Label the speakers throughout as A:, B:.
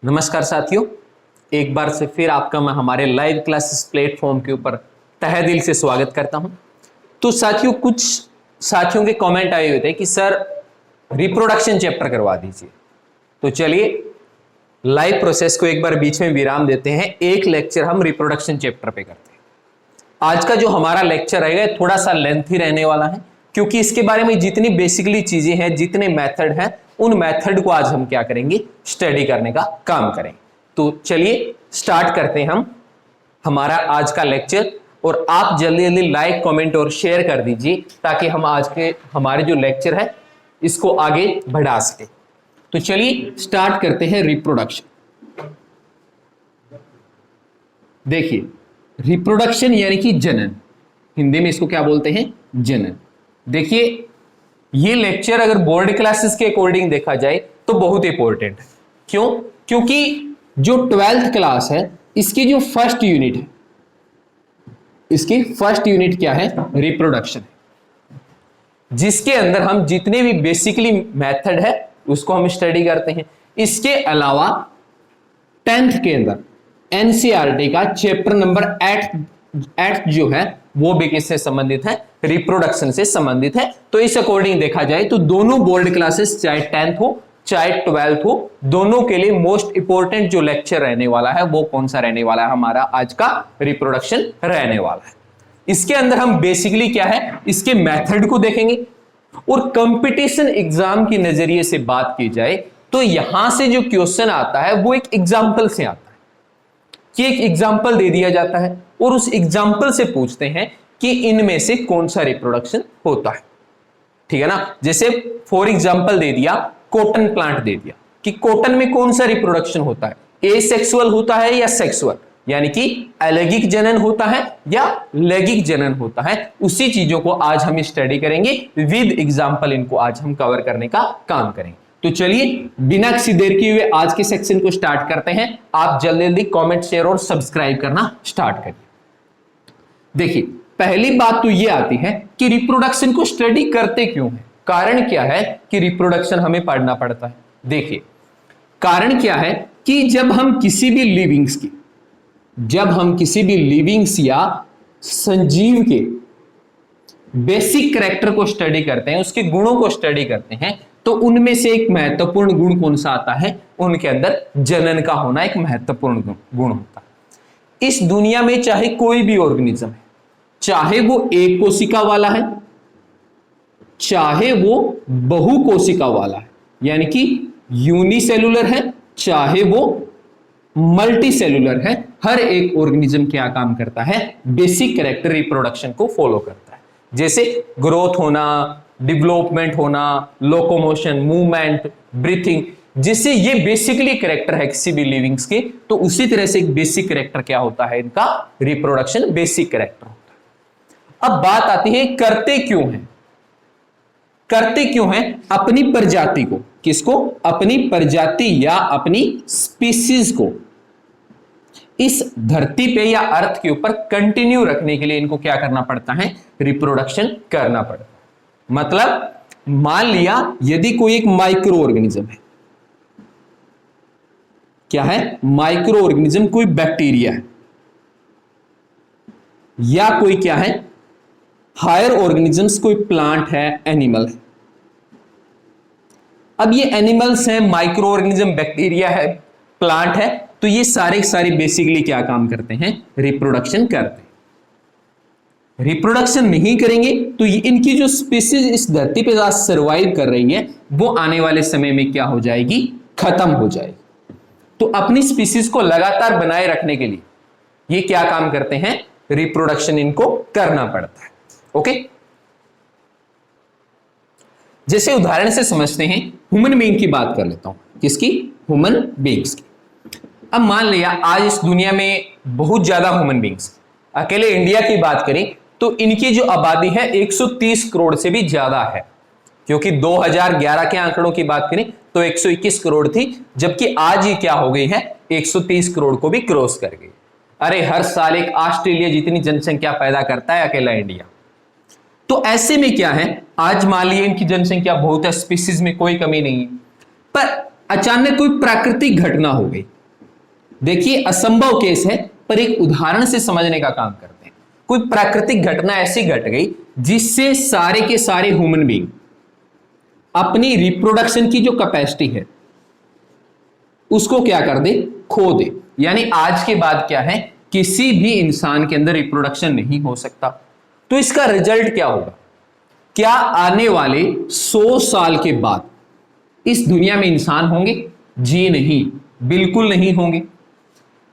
A: नमस्कार साथियों, एक बार से फिर आपका मैं हमारे लाइव क्लासेस प्लेटफॉर्म के ऊपर तहे दिल से स्वागत करता हूं। तो साथियों, कुछ साथियों के कमेंट आए हुए थे कि सर रिप्रोडक्शन चैप्टर करवा दीजिए। तो चलिए लाइव प्रोसेस को एक बार बीच में विराम देते हैं, एक लेक्चर हम रिप्रोडक्शन चैप्टर पे करते हैं। आज का जो हमारा लेक्चर रहेगा थोड़ा सा लेंथी रहने वाला है, क्योंकि इसके बारे में जितनी बेसिकली चीजें हैं, जितने मेथड हैं, उन मेथड को आज हम क्या करेंगे, स्टडी करने का काम करेंगे। तो चलिए स्टार्ट करते हैं हम हमारा आज का लेक्चर, और आप जल्दी जल्दी लाइक, कमेंट और शेयर कर दीजिए ताकि हम आज के हमारे जो लेक्चर है इसको आगे बढ़ा सके। तो चलिए स्टार्ट करते हैं रिप्रोडक्शन। देखिए, रिप्रोडक्शन यानी कि जनन, हिंदी में इसको क्या बोलते हैं, जनन। देखिए, ये लेक्चर अगर बोर्ड क्लासेस के अकॉर्डिंग देखा जाए तो बहुत इंपॉर्टेंट है। क्यों? क्योंकि जो 12th क्लास है इसकी जो फर्स्ट यूनिट है, इसकी फर्स्ट यूनिट क्या है, रिप्रोडक्शन है, जिसके अंदर हम जितने भी बेसिकली मेथड है उसको हम स्टडी करते हैं। इसके अलावा 10th के अंदर एनसीईआरटी का चैप्टर नंबर 8 जो है वो भी किससे संबंधित है, रिप्रोडक्शन से संबंधित है। तो इस अकॉर्डिंग देखा जाए तो दोनों बोर्ड क्लासेस, चाहे 10th हो चाहे 12th हो, दोनों के लिए मोस्ट इंपॉर्टेंट जो लेक्चर रहने वाला है वो कौन सा रहने वाला है, हमारा आज का रिप्रोडक्शन रहने वाला है। इसके अंदर हम बेसिकली क्या है, इसके मेथड को देखेंगे, और कंपटीशन एग्जाम के नजरिए से बात की जाए तो यहां से जो क्वेश्चन आता है वो एक एग्जाम्पल से आता है, कि एक एग्जाम्पल दे दिया जाता है और उस एग्जाम्पल से पूछते हैं कि इनमें से कौन सा रिप्रोडक्शन होता है। ठीक है ना। जैसे फॉर एग्जाम्पल दे दिया, कॉटन प्लांट दे दिया कि कॉटन में कौन सा रिप्रोडक्शन होता है, एसेक्सुअल होता है या सेक्सुअल, यानी कि अलैंगिक जनन होता है या लैंगिक जनन होता है। उसी चीजों को आज हम स्टडी करेंगे विद एग्जाम्पल, इनको आज हम कवर करने का काम करेंगे। तो चलिए बिना किसी देर किए हुए आज के सेक्शन को स्टार्ट करते हैं। आप जल्दी जल्दी कमेंट, शेयर और सब्सक्राइब करना स्टार्ट करिए। देखिए, पहली बात तो यह आती है कि रिप्रोडक्शन को स्टडी करते क्यों है, कारण क्या है कि रिप्रोडक्शन हमें पढ़ना पड़ता है। देखिए, कारण क्या है कि जब हम किसी भी लिविंग्स या संजीव के बेसिक कैरेक्टर को स्टडी करते हैं, उसके गुणों को स्टडी करते हैं, तो उनमें से एक महत्वपूर्ण गुण कौन सा आता है, उनके अंदर जनन का होना एक महत्वपूर्ण गुण होता है। इस दुनिया में चाहे कोई भी ऑर्गेनिज्म है, चाहे वो एक कोशिका वाला है चाहे वो बहु कोशिका वाला है, यानी कि यूनिसेलुलर है चाहे वो मल्टी सेलुलर है, हर एक ऑर्गेनिज्म क्या काम करता है, बेसिक कैरेक्टर रिप्रोडक्शन को फॉलो करता है। जैसे ग्रोथ होना, डेवलपमेंट होना, लोकोमोशन, मूवमेंट, ब्रीथिंग, जिससे ये बेसिकली कैरेक्टर है किसी भी लिविंग्स के, तो उसी तरह से एक बेसिक कैरेक्टर क्या होता है, इनका रिप्रोडक्शन बेसिक कैरेक्टर होता है। अब बात आती है करते क्यों हैं अपनी प्रजाति को, किसको, अपनी प्रजाति या अपनी स्पीसीज को इस धरती पे या अर्थ के ऊपर कंटिन्यू रखने के लिए इनको क्या करना पड़ता है, रिप्रोडक्शन करना पड़ता है। मतलब मान लिया यदि कोई एक माइक्रो ऑर्गेनिज्म है, क्या है, माइक्रो ऑर्गेनिज्म, कोई बैक्टीरिया है या कोई क्या है, हायर ऑर्गेनिजम्स, कोई प्लांट है, एनिमल है। अब ये एनिमल्स हैं, माइक्रो ऑर्गेनिज्म, बैक्टीरिया है, प्लांट है, तो ये सारे बेसिकली क्या काम करते हैं, रिप्रोडक्शन करते हैं। रिप्रोडक्शन नहीं करेंगे तो ये इनकी जो स्पीसीज इस धरती पे सर्वाइव कर रही है वो आने वाले समय में क्या हो जाएगी, खत्म हो जाएगी। तो अपनी स्पीसीज को लगातार बनाए रखने के लिए ये क्या काम करते हैं, रिप्रोडक्शन इनको करना पड़ता है। ओके, जैसे उदाहरण से समझते हैं, ह्यूमन बीइंग की बात कर लेता हूं, किसकी, ह्यूमन बीइंग्स की। अब मान लिया आज इस दुनिया में बहुत ज्यादा ह्यूमन बीइंग्स, अकेले इंडिया की बात करें तो इनकी जो आबादी है 130 करोड़ से भी ज्यादा है, क्योंकि 2011 के आंकड़ों की बात करें तो 121 करोड़ थी, जबकि आज ये क्या हो गई है, 130 करोड़ को भी क्रॉस कर गई। अरे हर साल एक ऑस्ट्रेलिया जितनी जनसंख्या पैदा करता है अकेला इंडिया। तो ऐसे में क्या है, आज मान लीजिए इनकी जनसंख्या बहुत है, स्पीसीज में कोई कमी नहीं है, पर अचानक कोई प्राकृतिक घटना हो गई, देखिए असंभव केस है पर एक उदाहरण से समझने का काम करते हैं। कोई प्राकृतिक घटना ऐसी घट गई जिससे सारे के सारे ह्यूमन बीइंग अपनी रिप्रोडक्शन की जो कैपेसिटी है उसको क्या कर दे, खो दे। यानी आज के बाद क्या है, किसी भी इंसान के अंदर रिप्रोडक्शन नहीं हो सकता। तो इसका रिजल्ट क्या होगा, क्या आने वाले 100 साल के बाद इस दुनिया में इंसान होंगे? जी नहीं, बिल्कुल नहीं होंगे,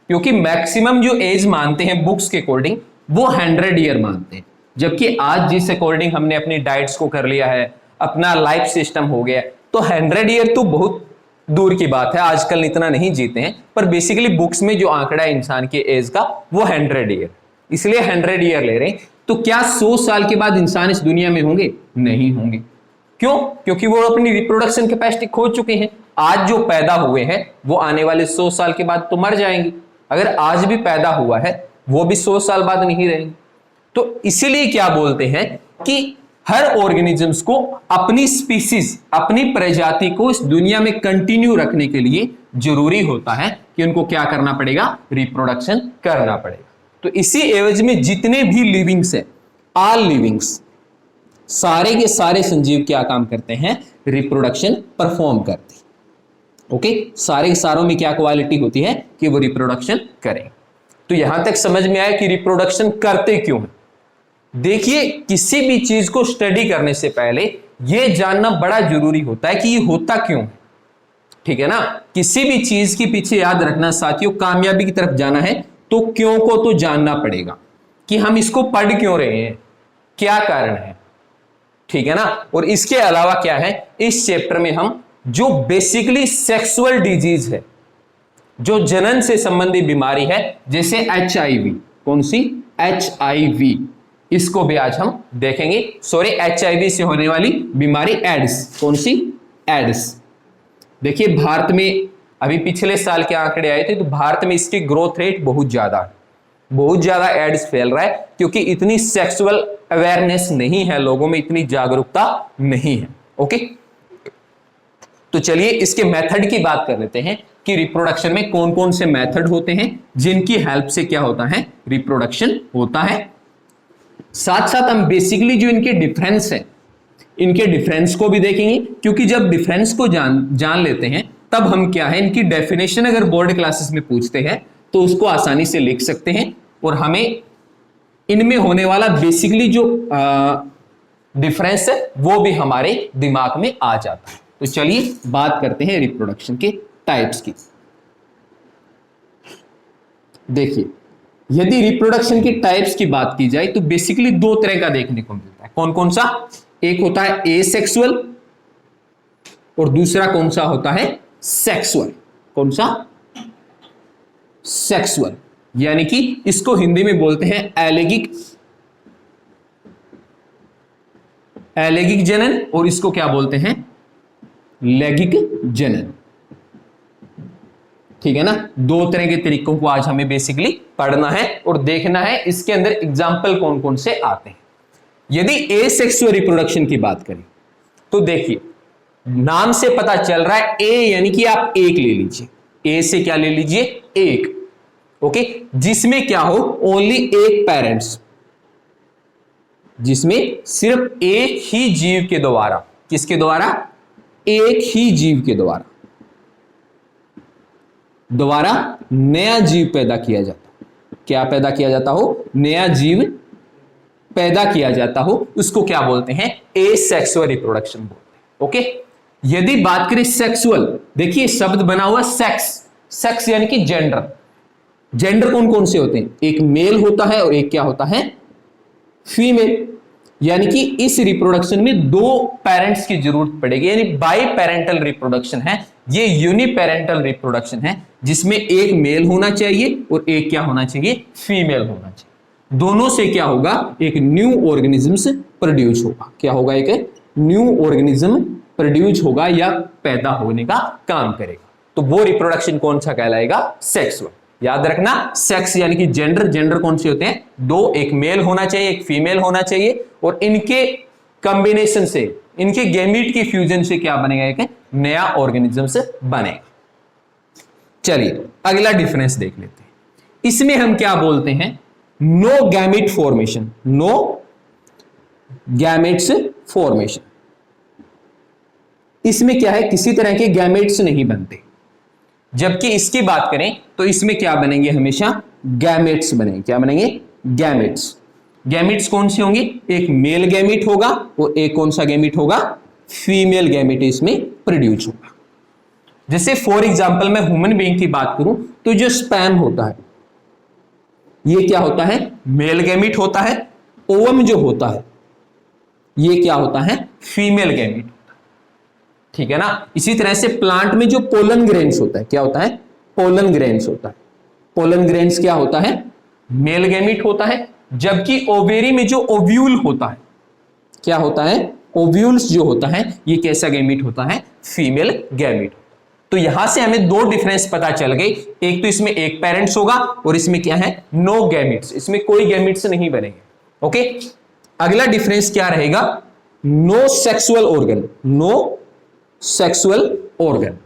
A: क्योंकि मैक्सिमम जो एज मानते हैं बुक्स के अकॉर्डिंग वो 100 ईयर मानते हैं, जबकि आज जिस अकॉर्डिंग हमने अपनी डाइट्स को कर लिया है, अपना लाइफ सिस्टम हो गया, तो 100 ईयर तो बहुत दूर की बात है, आजकल इतना नहीं जीते हैं। पर बेसिकली बुक्स में जो आंकड़ा है इंसान के एज का वो 100 ईयर, इसलिए 100 ईयर ले रहे हैं। तो क्या 100 साल के बाद इंसान इस दुनिया में होंगे? नहीं होंगे। क्यों? क्योंकि वो अपनी रिप्रोडक्शन कैपेसिटी खो चुके हैं। आज जो पैदा हुए हैं वो आने वाले 100 साल के बाद तो मर जाएंगे। अगर आज भी पैदा हुआ है वो भी 100 साल बाद नहीं रहेंगे। तो इसीलिए क्या बोलते हैं कि हर ऑर्गेनिजम्स को अपनी स्पीसीज, अपनी प्रजाति को इस दुनिया में कंटिन्यू रखने के लिए जरूरी होता है कि उनको क्या करना पड़ेगा, रिप्रोडक्शन करना पड़ेगा। तो इसी एवज में जितने भी लिविंग्स है, ऑल लिविंग्स, सारे के सारे संजीव क्या काम करते हैं, रिप्रोडक्शन परफॉर्म करते हैं। ओके, सारे के सारों में क्या क्वालिटी होती है कि वो रिप्रोडक्शन करें। तो यहां तक समझ में आया कि रिप्रोडक्शन करते क्यों है। देखिए, किसी भी चीज को स्टडी करने से पहले यह जानना बड़ा जरूरी होता है कि ये होता क्यों है। ठीक है ना, किसी भी चीज के पीछे याद रखना साथियों, कामयाबी की तरफ जाना है तो क्यों को तो जानना पड़ेगा कि हम इसको पढ़ क्यों रहे हैं, क्या कारण है। ठीक है ना, और इसके अलावा क्या है, इस चैप्टर में हम जो बेसिकली सेक्सुअल डिजीज है, जो जनन से संबंधित बीमारी है, जैसे HIV, कौन सी, HIV, इसको भी आज हम देखेंगे। सॉरी, HIV से होने वाली बीमारी एड्स, कौन सी, एड्स। देखिए भारत में अभी पिछले साल के आंकड़े आए थे तो भारत में इसकी ग्रोथ रेट बहुत ज्यादा है, बहुत ज्यादा एड्स फैल रहा है, क्योंकि इतनी सेक्सुअल अवेयरनेस नहीं है लोगों में, इतनी जागरूकता नहीं है। ओके, तो चलिए इसके मेथड की बात कर लेते हैं कि रिप्रोडक्शन में कौन कौन से मेथड होते हैं जिनकी हेल्प से क्या होता है, रिप्रोडक्शन होता है। साथ साथ हम बेसिकली जो इनके डिफरेंस है, इनके डिफरेंस को भी देखेंगे, क्योंकि जब डिफरेंस को जान लेते हैं तब हम क्या है, इनकी डेफिनेशन अगर बोर्ड क्लासेस में पूछते हैं तो उसको आसानी से लिख सकते हैं और हमें इनमें होने वाला बेसिकली जो डिफरेंस है वो भी हमारे दिमाग में आ जाता है। तो चलिए बात करते हैं रिप्रोडक्शन के टाइप्स की। देखिए, यदि रिप्रोडक्शन की टाइप्स की बात की जाए तो बेसिकली 2 तरह का देखने को मिलता है। कौन कौन सा? एक होता है एसेक्सुअल और दूसरा कौन सा होता है, सेक्सुअल। कौन सा? सेक्सुअल, यानी कि इसको हिंदी में बोलते हैं एलेगिक, एलेगिक जनन, और इसको क्या बोलते हैं, लैगिक जनन। ठीक है ना, 2 तरह के तरीकों को आज हमें बेसिकली पढ़ना है और देखना है इसके अंदर एग्जाम्पल कौन कौन से आते हैं। यदि एसेक्सुअल रिप्रोडक्शन की बात करें तो देखिए, नाम से पता चल रहा है ए, यानी कि आप एक ले लीजिए, ए से क्या ले लीजिए, एक। ओके, जिसमें क्या हो, ओनली एक पेरेंट्स, जिसमें सिर्फ एक ही जीव के द्वारा, किसके द्वारा, एक ही जीव के द्वारा नया जीव पैदा किया जाता। क्या पैदा किया जाता हो, नया जीव पैदा किया जाता हो, उसको क्या बोलते हैं, एसेक्सुअल रिप्रोडक्शन बोलते हैं। ओके, यदि बात करें सेक्सुअल, देखिए शब्द बना हुआ सेक्स, सेक्स यानी कि जेंडर। जेंडर कौन कौन से होते हैं, एक मेल होता है और एक क्या होता है, फीमेल। यानी कि इस रिप्रोडक्शन में 2 पेरेंट्स की जरूरत पड़ेगी, यानी बाई पेरेंटल रिप्रोडक्शन है, ये यूनिपेरेंटल रिप्रोडक्शन है, जिसमें एक मेल होना चाहिए और एक क्या होना चाहिए, फीमेल होना चाहिए। दोनों से क्या होगा, एक न्यू ऑर्गेनिज्म प्रोड्यूस होगा। क्या होगा, एक न्यू ऑर्गेनिज्म प्रोड्यूस होगा या पैदा होने का काम करेगा। तो वो रिप्रोडक्शन कौन सा कहलाएगा, सेक्सुअल। याद रखना, सेक्स यानी कि जेंडर, जेंडर कौन से होते हैं, 2, एक मेल होना चाहिए, एक फीमेल होना चाहिए, और इनके कॉम्बिनेशन से, इनके गैमीट की फ्यूजन से क्या बनेगा, एक नया ऑर्गेनिजम्स बनेगा। चलिए अगला डिफरेंस देख लेते हैं। इसमें हम क्या बोलते हैं, no gamete formation, no gametes formation. इसमें क्या है, किसी तरह के गैमेट्स नहीं बनते, जबकि इसकी बात करें तो इसमें क्या बनेंगे, हमेशा गैमेट्स बनेंगे। क्या बनेंगे, गैमेट्स। गैमेट्स कौन से होंगे, एक मेल गैमेट होगा और एक कौन सा गैमेट होगा, फीमेल गैमेट इसमें प्रोड्यूस होगा। जैसे फॉर एग्जांपल मैं ह्यूमन बीइंग की बात करूं तो जो स्पर्म होता है ये क्या होता है, मेल गैमेट होता है। ओवम जो होता है ये क्या होता है, फीमेल गैमेट। ठीक है ना। इसी तरह से प्लांट में जो पोलन ग्रेन्स होता है, क्या होता है, पोलन ग्रेन्स होता है। पोलन ग्रेन्स क्या होता है, मेल गैमेट होता है। जबकि ओवेरी में जो ओव्यूल होता है, क्या होता है, ओव्यूल्स जो होता है ये कैसा गैमेट होता है, फीमेल गैमेट। तो यहां से हमें दो डिफरेंस पता चल गए, एक तो इसमें एक पेरेंट्स होगा और इसमें क्या है, नो गैमेट्स, इसमें कोई गैमेट्स नहीं बनेंगे। ओके, अगला डिफरेंस क्या रहेगा, no sexual organ, no sexual organ.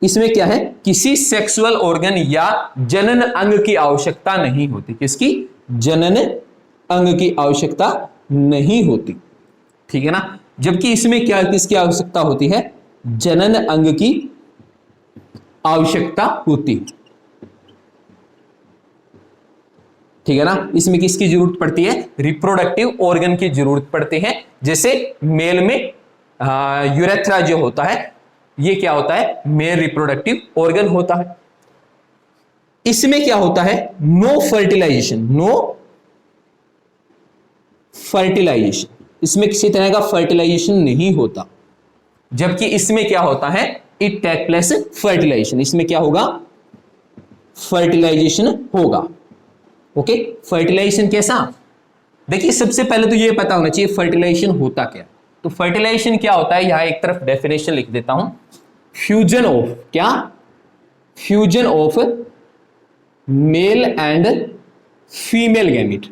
A: इसमें क्या है, किसी सेक्सुअल ऑर्गन या जनन अंग की आवश्यकता नहीं होती। किसकी, जनन अंग की आवश्यकता नहीं होती। ठीक है ना। जबकि इसमें क्या, किसकी आवश्यकता होती है, जनन अंग की आवश्यकता होती। ठीक है ना। इसमें किसकी जरूरत पड़ती है, रिप्रोडक्टिव ऑर्गन की जरूरत पड़ती है। जैसे मेल में यूरेथ्रा जो होता है ये क्या होता है, मेल रिप्रोडक्टिव ऑर्गन होता है। इसमें क्या होता है, नो फर्टिलाइजेशन, नो फर्टिलाइजेशन, इसमें किसी तरह का फर्टिलाइजेशन नहीं होता। जबकि इसमें क्या होता है, इट टेक प्लेस फर्टिलाइजेशन, इसमें क्या होगा, फर्टिलाइजेशन होगा। ओके, फर्टिलाइजेशन कैसा, देखिए सबसे पहले तो ये पता होना चाहिए फर्टिलाइजेशन होता क्या। तो फर्टिलाइजेशन क्या होता है, यहां एक तरफ डेफिनेशन लिख देता हूं, फ्यूजन ऑफ, क्या, fusion of male and female gamete,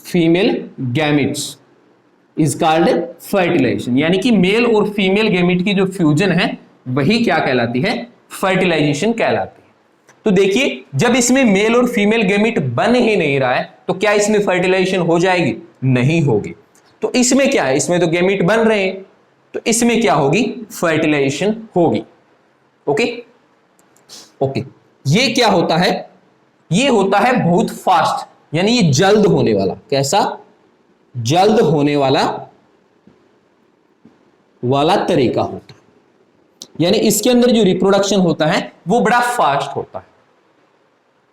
A: female gametes is called fertilisation. यानी कि मेल और फीमेल गैमेट की जो फ्यूजन है वही क्या कहलाती है, फर्टिलाइजेशन कहलाती है। तो देखिए जब इसमें मेल और फीमेल गैमेट बन ही नहीं रहा है तो क्या इसमें फर्टिलाइजेशन हो जाएगी, नहीं होगी। तो इसमें क्या है, इसमें तो गैमेट बन रहे हैं तो इसमें क्या होगी, फर्टिलाइजेशन होगी। ओके ओके, ये क्या होता है, ये होता है बहुत फास्ट, यानी ये जल्द होने वाला, कैसा, जल्द होने वाला तरीका होता है। यानी इसके अंदर जो रिप्रोडक्शन होता है वो बड़ा फास्ट होता है।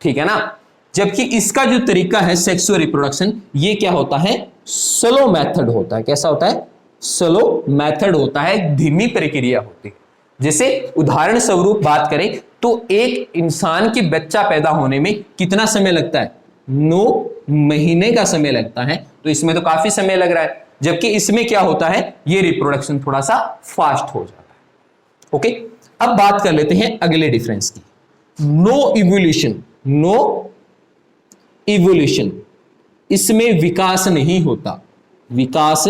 A: ठीक है ना। जबकि इसका जो तरीका है सेक्सुअल रिप्रोडक्शन, ये क्या होता है, स्लो मेथड होता है। कैसा होता है, स्लो मेथड होता है, धीमी प्रक्रिया होती है। जैसे उदाहरण स्वरूप बात करें तो एक इंसान के बच्चा पैदा होने में कितना समय लगता है, 9 महीने का समय लगता है। तो इसमें तो काफी समय लग रहा है, जबकि इसमें क्या होता है, ये रिप्रोडक्शन थोड़ा सा फास्ट हो जाता है। ओके, अब बात कर लेते हैं अगले डिफरेंस की, नो इवोल्यूशन, नो इवोल्यूशन, इसमें विकास नहीं होता, विकास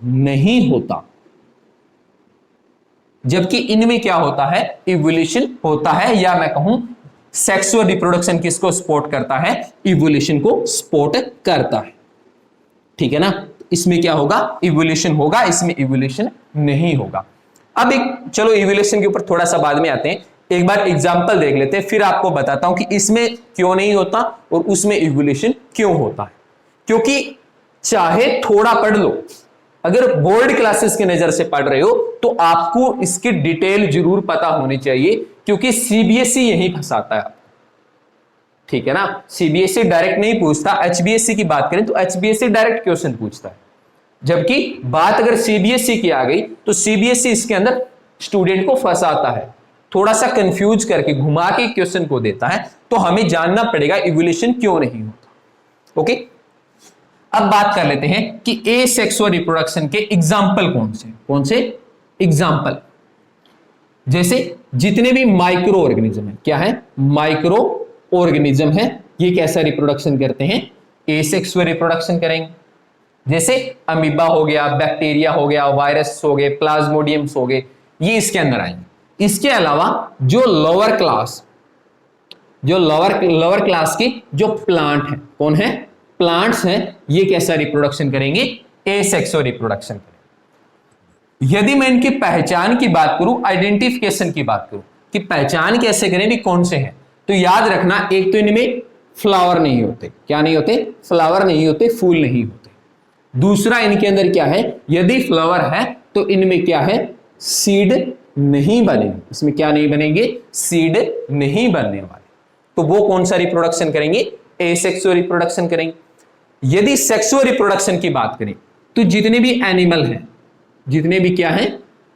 A: नहीं होता। जबकि इनमें क्या होता है, इवोल्यूशन होता है, या मैं कहूं सेक्सुअल रिप्रोडक्शन किसको सपोर्ट करता है, इवोल्यूशन को सपोर्ट करता है। ठीक है ना। इसमें क्या होगा, इवोल्यूशन होगा, इसमें इवोल्यूशन नहीं होगा। अब एक चलो इवोल्यूशन के ऊपर थोड़ा सा बाद में आते हैं, एक बार एग्जांपल देख लेते हैं, फिर आपको बताता हूं कि इसमें क्यों नहीं होता और उसमें इवोल्यूशन क्यों होता है। क्योंकि चाहे थोड़ा पढ़ लो, अगर बोर्ड क्लासेस की नजर से पढ़ रहे हो तो आपको इसकी डिटेल जरूर पता होनी चाहिए, क्योंकि सीबीएसई यही फंसाता है। ठीक है ना। सीबीएसई डायरेक्ट नहीं पूछता, एचबीएसई की बात करें तो एचबीएसई डायरेक्ट क्वेश्चन पूछता है। जबकि बात अगर सीबीएसई की आ गई तो सीबीएसई इसके अंदर स्टूडेंट को फंसाता है, थोड़ा सा कंफ्यूज करके घुमा के क्वेश्चन को देता है। तो हमें जानना पड़ेगा इवोल्यूशन क्यों नहीं होता। ओके, अब बात कर लेते हैं कि एसेक्सुअल रिप्रोडक्शन के एग्जाम्पल कौन से एग्जाम्पल, जैसे जितने भी माइक्रो ऑर्गेनिज्म है, क्या है, माइक्रो ऑर्गेनिज्म है, ये कैसा रिप्रोडक्शन करते हैं, एसेक्सुअल रिप्रोडक्शन करेंगे। जैसे अमीबा हो गया, बैक्टीरिया हो गया, वायरस हो गए, प्लाज्मोडियम्स हो गए, ये इसके अंदर आएंगे। इसके अलावा जो लोअर क्लास की जो प्लांट है, कौन है, प्लांट्स हैं, ये कैसा रिप्रोडक्शन करेंगे, एसेक्सुअल रिप्रोडक्शन करेंगे। यदि मैं इनकी पहचान की बात करूं, आइडेंटिफिकेशन की बात करूं कि पहचान कैसे करें भी कौन से हैं, तो याद रखना, एक तो इनमें फ्लावर नहीं होते, क्या नहीं होते, फ्लावर नहीं होते, फूल नहीं होते। दूसरा इनके अंदर क्या है, यदि फ्लावर है तो इनमें क्या है, सीड नहीं बनेंगे, इसमें क्या नहीं बनेंगे, सीड नहीं बनने वाले। तो वो कौन सा रिप्रोडक्शन करेंगे, एसेक्सुअल रिप्रोडक्शन करेंगे। यदि सेक्सुअल रिप्रोडक्शन की बात करें तो जितने भी एनिमल हैं, जितने भी क्या है,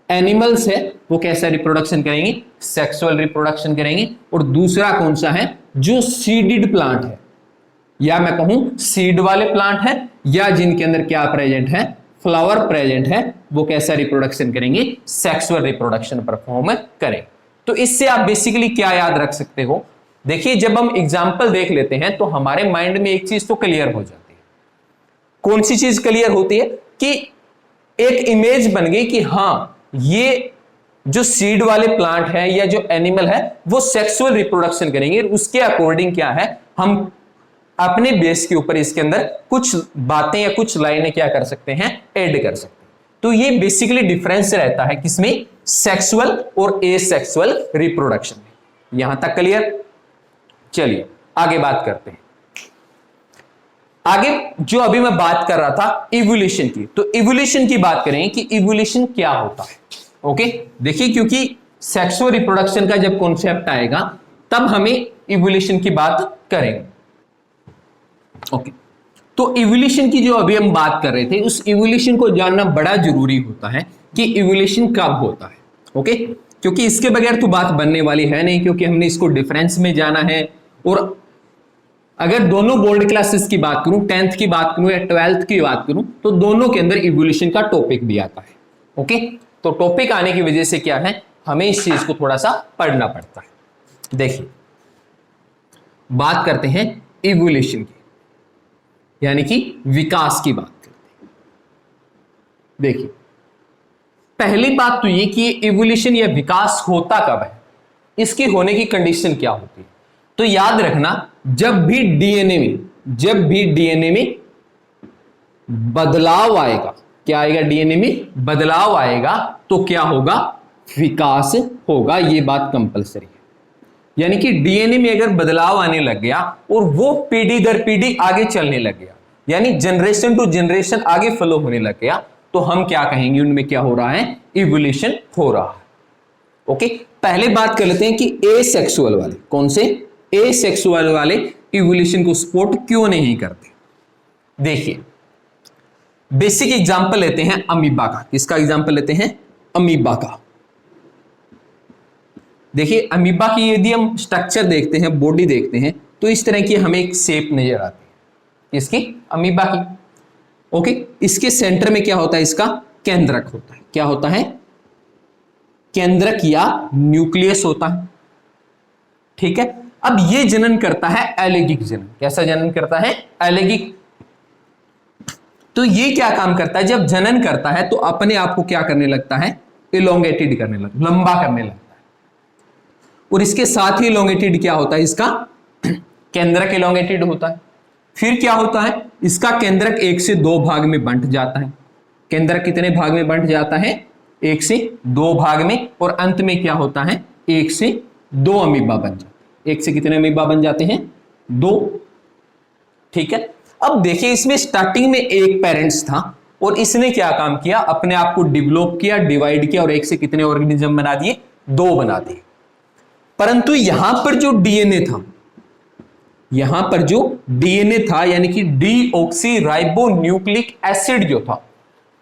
A: एनिमल्स है, वो कैसा रिप्रोडक्शन करेंगे, सेक्सुअल रिप्रोडक्शन करेंगे। और दूसरा कौन सा है, जो सीडेड प्लांट है, या मैं कहूं सीड वाले प्लांट है, या जिनके अंदर क्या प्रेजेंट है, फ्लावर प्रेजेंट है, वो कैसा रिप्रोडक्शन करेंगे, सेक्सुअल रिप्रोडक्शन परफॉर्म करें। तो इससे आप बेसिकली क्या याद रख सकते हो, देखिए जब हम एग्जाम्पल देख लेते हैं तो हमारे माइंड में एक चीज तो क्लियर हो जाती है। कौन सी चीज क्लियर होती है, कि एक इमेज बन गई कि हाँ, ये जो सीड वाले प्लांट है या जो एनिमल है वो सेक्सुअल रिप्रोडक्शन करेंगे। उसके अकॉर्डिंग क्या है, हम अपने बेस के ऊपर इसके अंदर कुछ बातें या कुछ लाइनें क्या कर सकते हैं, ऐड कर सकते हैं। तो ये बेसिकली डिफरेंस रहता है किसमें, सेक्सुअल और एसेक्सुअल रिप्रोडक्शन में। यहां तक क्लियर। चलिए आगे बात करते हैं। आगे जो अभी मैं बात कर रहा था इवोल्यूशन की, तो इवोल्यूशन की बात करें कि इवोल्यूशन क्या होता है। ओके, देखिए क्योंकि सेक्सुअल रिप्रोडक्शन का जब कॉन्सेप्ट आएगा तब हमें इवोल्यूशन की बात करेंगे। ओके, तो इवोल्यूशन की जो अभी हम बात कर रहे थे, उस इवोल्यूशन को जानना बड़ा जरूरी होता है कि इवोल्यूशन कब होता है। ओके, क्योंकि इसके बगैर तो बात बनने वाली है नहीं, क्योंकि हमने इसको डिफरेंस में जाना है। और अगर दोनों बोर्ड क्लासेस की बात करूं, 10th की बात करूं या 12th की बात करूं, तो दोनों के अंदर इवोल्यूशन का टॉपिक भी आता है। ओके, तो टॉपिक आने की वजह से क्या है, हमें इस चीज को थोड़ा सा पढ़ना पड़ता है। देखिए बात करते हैं इवोल्यूशन की, यानी कि विकास की बात करते हैं। देखिए पहली बात तो ये कि इवोल्यूशन या विकास होता कब है, इसकी होने की कंडीशन क्या होती है। तो याद रखना, जब भी डीएनए में बदलाव आएगा, क्या आएगा, डीएनए में बदलाव आएगा, तो क्या होगा, विकास होगा। ये बात कंपलसरी है। यानी कि डीएनए में अगर बदलाव आने लग गया और वो पीढ़ी दर पीढ़ी आगे चलने लग गया, यानी जनरेशन टू जनरेशन आगे फ्लो होने लग गया, तो हम क्या कहेंगे, उनमें क्या हो रहा है, इवोल्यूशन हो रहा है। ओके, पहले बात कर लेते हैं कि एसेक्सुअल वाले, कौन से, एसेक्सुअल वाले इवोल्यूशन को सपोर्ट क्यों नहीं करते। देखिए बेसिक एग्जांपल लेते हैं अमीबा का। किसका एग्जांपल लेते हैं, अमीबा का। देखिए अमीबा की यदि हम स्ट्रक्चर देखते हैं, बॉडी देखते हैं, तो इस तरह की हमें एक शेप नजर आती है, इसकी, अमीबा की। ओके, इसके सेंटर में क्या होता है, इसका केंद्रक होता है। क्या होता है, केंद्रक या न्यूक्लियस होता है। ठीक है, अब ये जनन करता है एलेगिक जनन। कैसा जनन करता है, एलेगिक। तो ये क्या काम करता है, जब जनन करता है तो अपने आप को क्या करने लगता है, इलोंगेटेड करने लगता है, लंबा करने लगता है। और इसके साथ ही इलोंगेटेड क्या होता है, इसका केंद्रक इलोंगेटेड होता है। फिर क्या होता है, इसका केंद्रक 1 से 2 भाग में बंट जाता है। केंद्रक कितने भाग में बंट जाता है, 1 से 2 भाग में। और अंत में क्या होता है, 1 से 2 अमीबा बन जाते हैं। 1 से कितने अमीबा बन जाते हैं, 2। ठीक है, अब देखिए इसमें स्टार्टिंग में एक पेरेंट्स था और इसने क्या काम किया, अपने आप को डेवलप किया, डिवाइड किया और 1 से कितने ऑर्गेनिज्म बना दिए, 2 बना दिए। परंतु यहां पर जो डीएनए था, यहां पर जो डीएनए था, यानी कि डीऑक्सी राइबो न्यूक्लिक एसिड जो था,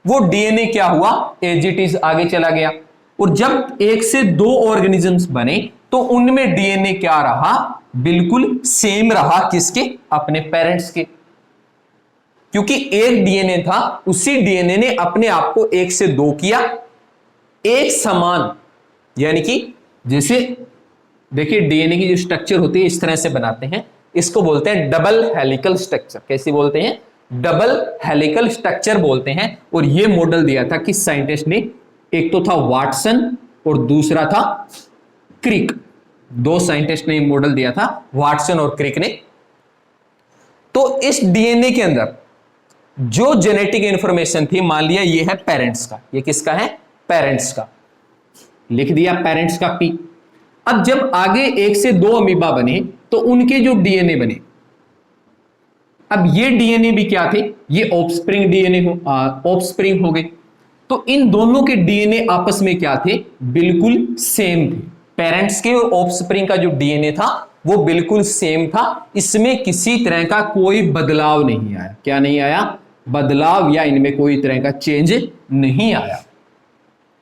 A: वो डीएनए क्या हुआ, एज इट इज आगे चला गया। और जब 1 से 2 ऑर्गेनिजम्स बने तो उनमें डीएनए क्या रहा, बिल्कुल सेम रहा। किसके, अपने पेरेंट्स के। क्योंकि एक डीएनए था, उसी डीएनए ने अपने आप को 1 से 2 किया, एक समान। यानी कि जैसे देखिए डीएनए की जो स्ट्रक्चर होती है इस तरह से बनाते हैं, इसको बोलते हैं डबल हेलिकल स्ट्रक्चर। कैसे बोलते हैं, डबल हेलिकल स्ट्रक्चर बोलते हैं। और ये मॉडल दिया था किस साइंटिस्ट ने? एक तो था वाटसन और दूसरा था क्रिक। दो साइंटिस्ट ने मॉडल दिया था, वाटसन और क्रिक ने। तो इस डीएनए के अंदर जो जेनेटिक इंफॉर्मेशन थी, मान लिया ये है पेरेंट्स का, ये किसका है? पेरेंट्स का, लिख दिया पेरेंट्स का पी। अब जब आगे एक से दो अमीबा बने तो उनके जो डीएनए बने, अब ये डीएनए भी क्या थे? ये ऑफस्प्रिंग डीएनए ऑफस्प्रिंग हो गए। तो इन दोनों के डीएनए आपस में क्या थे? बिल्कुल सेम थे। पेरेंट्स के और ऑफस्प्रिंग का जो डीएनए था वो बिल्कुल सेम था, इसमें किसी तरह का कोई बदलाव नहीं आया। क्या नहीं आया? बदलाव, या इनमें कोई तरह का चेंज नहीं आया।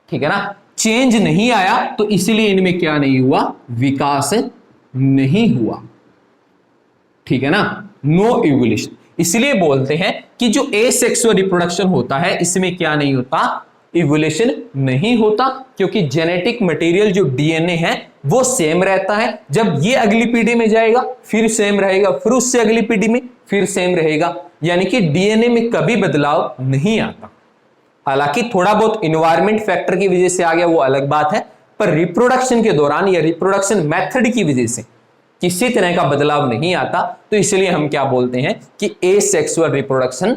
A: ठीक है ना? चेंज नहीं आया तो इसलिए इनमें क्या नहीं हुआ? विकास नहीं हुआ। ठीक है ना? No evolution. इसलिए बोलते हैं कि जो एसेक्सुअल रिप्रोडक्शन होता है इसमें क्या नहीं होता? इवोल्यूशन नहीं होता, क्योंकि जेनेटिक मटेरियल जो डीएनए है वो सेम रहता है। जब ये अगली पीढ़ी में जाएगा फिर सेम रहेगा, फिर उससे अगली पीढ़ी में फिर सेम रहेगा, यानी कि डीएनए में कभी बदलाव नहीं आता। हालांकि थोड़ा बहुत इन्वायरमेंट फैक्टर की वजह से आ गया, वो अलग बात है, पर रिप्रोडक्शन के दौरान या रिप्रोडक्शन मेथड की वजह से किसी तरह का बदलाव नहीं आता। तो इसलिए हम क्या बोलते हैं कि एसेक्सुअल रिप्रोडक्शन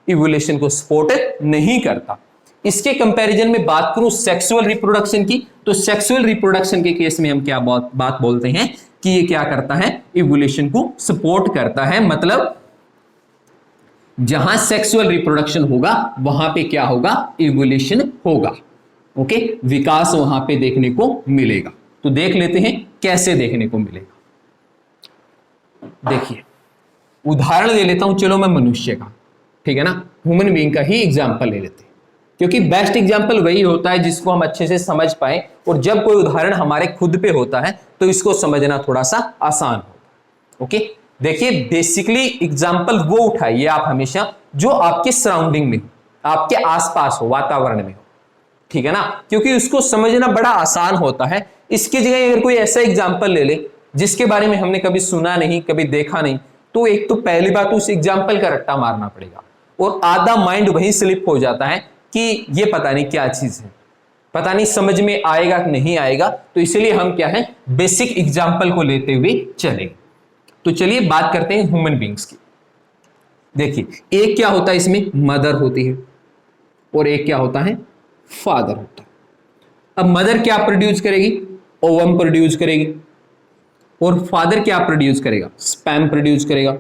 A: इवोल्यूशन को सपोर्ट नहीं करता। इसके कंपैरिजन में बात करूं सेक्सुअल रिप्रोडक्शन की, तो सेक्सुअल रिप्रोडक्शन के केस में हम क्या बात बोलते हैं कि ये क्या करता है? इवोल्यूशन को सपोर्ट करता है। मतलब जहां सेक्सुअल रिप्रोडक्शन होगा वहां पे क्या होगा? इवोल्यूशन होगा। ओके, विकास वहां पे देखने को मिलेगा। तो देख लेते हैं कैसे देखने को मिलेगा। देखिए, उदाहरण ले लेता हूं, चलो मैं मनुष्य का, ठीक है ना, ह्यूमन बीइंग का ही एग्जाम्पल ले लेते हैं, क्योंकि बेस्ट एग्जाम्पल वही होता है जिसको हम अच्छे से समझ पाए। और जब कोई उदाहरण हमारे खुद पे होता है तो इसको समझना थोड़ा सा आसान होता है। ओके, देखिए, बेसिकली एग्जाम्पल वो उठाइए आप हमेशा जो आपके सराउंडिंग में हो, आपके आसपास हो, वातावरण में हो। ठीक है ना? क्योंकि उसको समझना बड़ा आसान होता है। इसकी जगह अगर कोई ऐसा एग्जाम्पल ले ले जिसके बारे में हमने कभी सुना नहीं, कभी देखा नहीं, तो एक तो पहली बात उस एग्जाम्पल का रट्टा मारना पड़ेगा और आधा माइंड वहीं स्लिप हो जाता है कि ये पता नहीं क्या चीज है, पता नहीं समझ में आएगा कि नहीं आएगा। तो इसलिए हम क्या है, बेसिक एग्जाम्पल को लेते हुए चलेंगे। तो चलिए बात करते हैं ह्यूमन बींग्स की। देखिए, एक क्या होता है इसमें? मदर होती है और एक क्या होता है? फादर होता है। अब मदर क्या प्रोड्यूस करेगी? ओवम प्रोड्यूस करेगी। और फादर क्या प्रोड्यूस करेगा? स्पर्म प्रोड्यूस करेगा।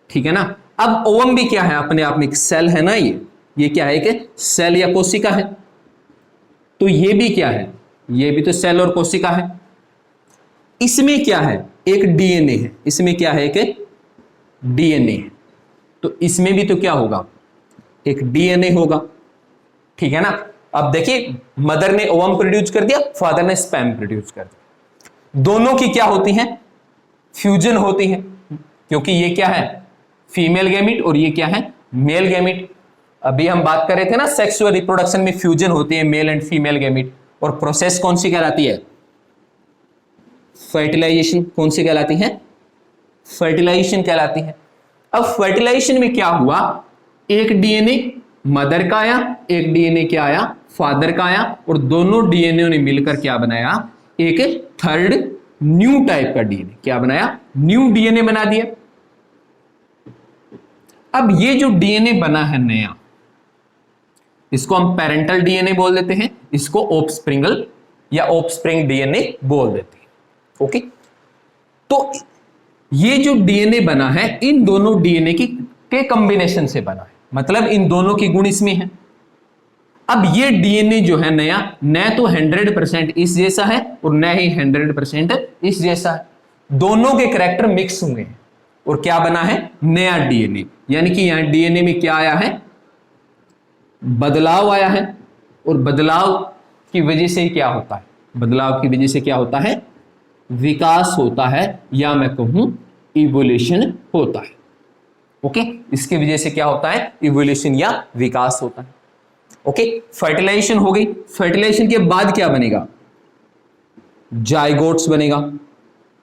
A: ठीक है ना? अब ओवम भी क्या है? अपने आप में एक सेल है ना, ये क्या है? एक सेल या कोशिका है। तो ये भी क्या है? ये भी तो सेल और कोशिका है। इसमें क्या है? एक डीएनए है। इसमें क्या है? एक डीएनए है। तो इसमें भी तो क्या होगा? एक डीएनए होगा। ठीक है ना? अब देखिए, मदर ने ओवम प्रोड्यूस कर दिया, फादर ने स्पर्म प्रोड्यूस कर दिया। दोनों की क्या होती है? फ्यूजन होती है, क्योंकि ये क्या है? फीमेल गैमिट और ये क्या है? Male gamete. अभी हम बात कर रहे थे ना, सेक्सुअल रिप्रोडक्शन में फ्यूजन होती है मेल एंड फीमेल गैमिट। और प्रोसेस कौन सी कहलाती है? फर्टिलाइजेशन। कौन सी कहलाती है? फर्टिलाइजेशन कहलाती है। अब फर्टिलाइजेशन में क्या हुआ? एक डीएनए मदर का आया, एक डीएनए क्या आया? फादर का आया, और दोनों डीएनए ने मिलकर क्या बनाया? एक थर्ड न्यू टाइप का डीएनए। क्या बनाया? न्यू डीएनए बना दिया। अब ये जो डीएनए बना है नया, इसको हम पेरेंटल डीएनए बोल देते हैं, इसको ऑफस्प्रिंगल या ऑफस्प्रिंग डीएनए बोल देते हैं। ओके, तो ये जो डीएनए बना है इन दोनों डीएनए के कॉम्बिनेशन से बना है, मतलब इन दोनों की गुण इसमें है। अब ये डीएनए जो है नया, न तो 100% इस जैसा है और न ही 100% इस जैसा है, दोनों के कैरेक्टर मिक्स हुए हैं और क्या बना है? नया डीएनए। यानी कि यहां डीएनए में क्या आया है? बदलाव आया है। और बदलाव की वजह से क्या होता है? बदलाव की वजह से क्या होता है? विकास होता है, या मैं कहूं इवोल्यूशन होता है। ओके, इसकी वजह से क्या होता है? इवोल्यूशन या विकास होता है। ओके, फर्टिलाइजेशन हो गई। फर्टिलाइजेशन के बाद क्या बनेगा? जाइगोट्स बनेगा।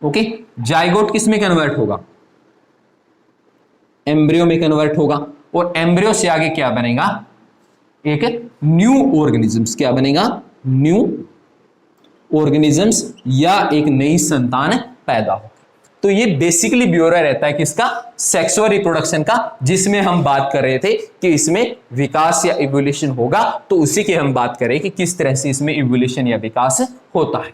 A: ओके, जाइगोट किस में कन्वर्ट होगा? एम्ब्रियो में कन्वर्ट होगा और एम्ब्रियो से आगे क्या बनेगा, एक न्यू ऑर्गेनिजम्स। क्या बनेगा, न्यू ऑर्गेनिजम्स या एक नई संतान पैदा हो। तो ये बेसिकली ब्योरा रहता है किसका, सेक्सुअल रिप्रोडक्शन का, जिसमें हम बात कर रहे थे कि इसमें विकास या इवोल्यूशन होगा, तो उसी की हम बात करें कि किस तरह से इसमें इवोल्यूशन या विकास होता है।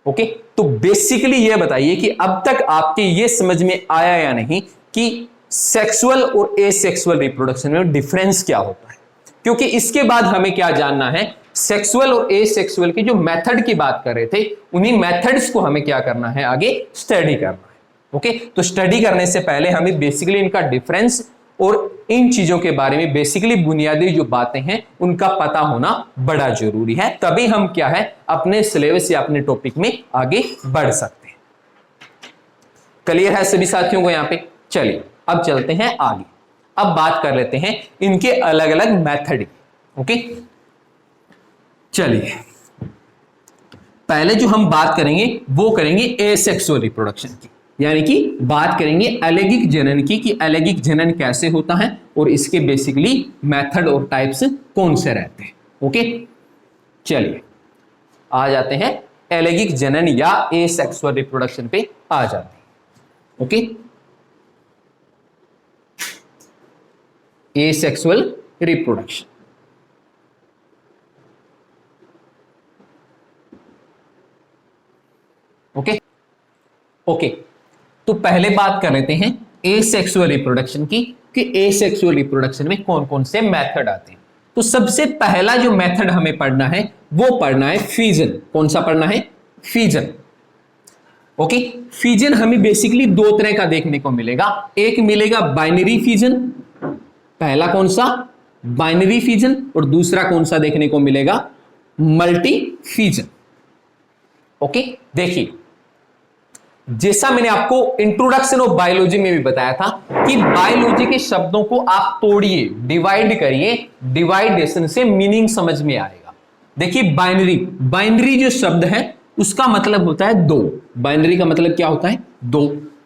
A: ओके, तो बेसिकली ये बताइए कि अब तक आपके ये समझ में आया या नहीं कि सेक्सुअल और एसेक्सुअल रिप्रोडक्शन में डिफरेंस क्या होता है, क्योंकि इसके बाद हमें क्या जानना है, सेक्सुअल और एसेक्सुअल की जो मेथड की बात कर रहे थे, उन्हीं मेथड्स को हमें क्या करना है, आगे स्टडी करना है। ओके, तो स्टडी करने से पहले हमें बेसिकली इनका डिफरेंस और इन चीजों के बारे में बेसिकली बुनियादी जो बातें हैं उनका पता होना बड़ा जरूरी है, तभी हम क्या है अपने सिलेबस या अपने टॉपिक में आगे बढ़ सकते हैं। क्लियर है सभी साथियों को यहाँ पे? चलिए अब चलते हैं आगे, अब बात कर लेते हैं इनके अलग अलग मेथड। ओके, चलिए पहले जो हम बात करेंगे वो करेंगे एसेक्सुअल रिप्रोडक्शन की, यानी कि बात करेंगे अलैंगिक जनन की, कि अलैंगिक जनन कैसे होता है और इसके बेसिकली मेथड और टाइप्स कौन से रहते हैं। ओके, चलिए आ जाते हैं अलैंगिक जनन या एसेक्सुअल रिप्रोडक्शन पे आ जाते हैं। Okay, asexual reproduction. ओके, तो पहले बात कर लेते हैं एसेक्सुअल रिप्रोडक्शन की, कि एसेक्सुअल रिप्रोडक्शन में कौन कौन से मेथड आते हैं। तो सबसे पहला जो मेथड हमें पढ़ना है वो पढ़ना है फिजन। कौन सा पढ़ना है? फिजन। ओके, फिजन हमें बेसिकली दो तरह का देखने को मिलेगा, एक मिलेगा बाइनरी फिजन, पहला कौन सा, बाइनरी फिजन, और दूसरा कौन सा देखने को मिलेगा, मल्टी फिजन। ओके, देखिए जैसा मैंने आपको इंट्रोडक्शन ऑफ बायोलॉजी में भी बताया था कि बायोलॉजी के शब्दों को आप तोड़िए, डिवाइड करिए, डिवाइडेशन से मीनिंग समझ में आएगा। देखिए बाइनरी, बाइनरी जो शब्द है उसका मतलब होता है दो। बाइनरी का मतलब क्या होता है? दो।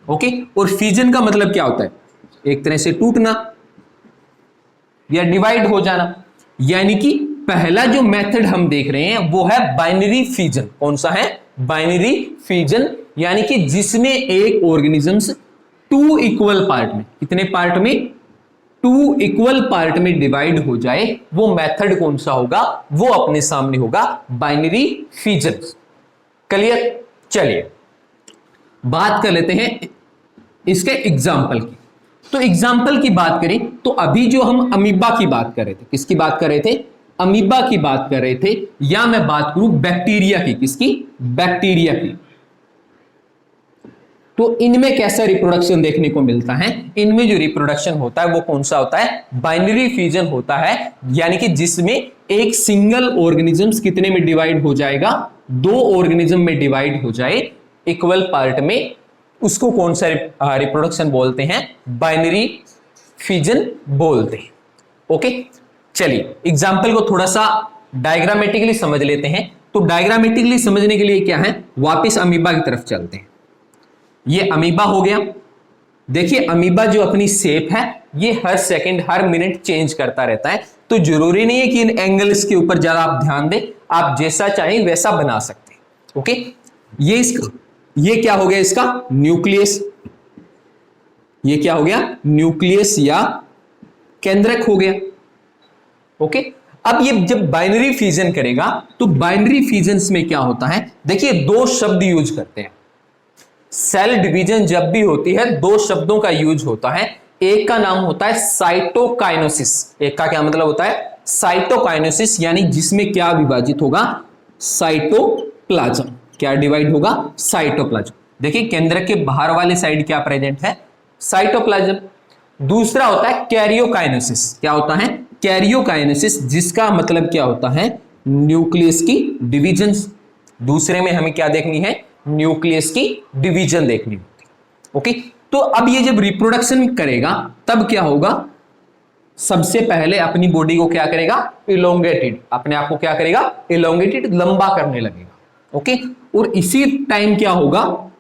A: ओके, और फिजन का मतलब क्या होता है? एक तरह से टूटना या डिवाइड हो जाना। यानी कि पहला जो मेथड हम देख रहे हैं वो है बाइनरी फिजन। कौन सा है? बाइनरी फिजन, यानी कि जिसमें एक ऑर्गेनिजम्स टू इक्वल पार्ट में, कितने पार्ट में? टू इक्वल पार्ट में डिवाइड हो जाए, वो मेथड कौन सा होगा? वो अपने सामने होगा बाइनरी फिजन। क्लियर? चलिए बात कर लेते हैं इसके एग्जाम्पल की। तो एग्जाम्पल की बात करें तो अभी जो हम अमीबा की बात कर रहे थे, किसकी बात कर रहे थे? अमीबा की बात कर रहे थे, या मैं बात करूं बैक्टीरिया की, किसकी? बैक्टीरिया की। तो इनमें कैसा रिप्रोडक्शन देखने को मिलता है? इनमें जो रिप्रोडक्शन होता है वो कौन सा होता है? बाइनरी फिजन होता है, यानी कि जिसमें एक सिंगल ऑर्गेनिजम्स कितने में डिवाइड हो जाएगा? दो ऑर्गेनिज्म में डिवाइड हो जाए इक्वल पार्ट में, उसको कौन सा रिप्रोडक्शन बोलते हैं? बाइनरी फिजन बोलते हैं। ओके, चलिए एग्जाम्पल को थोड़ा सा डायग्रामेटिकली समझ लेते हैं। तो डायग्रामेटिकली समझने के लिए क्या है, वापस अमीबा की तरफ चलते हैं। ये अमीबा हो गया। देखिए अमीबा जो अपनी शेप है ये हर सेकंड हर मिनट चेंज करता रहता है, तो जरूरी नहीं है कि इन एंगल्स के ऊपर ज्यादा आप ध्यान दें, आप जैसा चाहें वैसा बना सकते हैं। ओके, ये क्या हो गया? इसका न्यूक्लियस। ये क्या हो गया? न्यूक्लियस या केंद्रक हो गया। ओके, अब ये जब बाइनरी फिजन करेगा तो बाइनरी फिजन्स में क्या होता है? देखिए दो शब्द यूज करते हैं। सेल डिवीजन जब भी होती है दो शब्दों का यूज होता है। एक का नाम होता है साइटोकाइनेसिस। एक का क्या मतलब होता है? साइटोकाइनेसिस, यानी जिसमें क्या विभाजित होगा? साइटोप्लाज्म। क्या डिवाइड होगा? साइटोप्लाज्म। देखिए केंद्रक के बाहर वाले साइड क्या प्रेजेंट है? साइटोप्लाज्म। दूसरा होता है कैरियोकाइनेसिस। क्या होता है? कैरियोकाइनेसिस, जिसका मतलब क्या होता है? न्यूक्लियस की डिवीजन। दूसरे में हमें क्या देखनी है? न्यूक्लियस की डिवीजन देखनी होती है। ओके, तो अब ये जब रिप्रोडक्शन करेगा तब क्या होगा? सबसे पहले अपनी बॉडी को क्या करेगा? इलोंगेटेड, अपने आप को क्या करेगा? इलोंगेटेड, लंबा करने लगेगा। ओके, और इसी टाइम क्या होगा?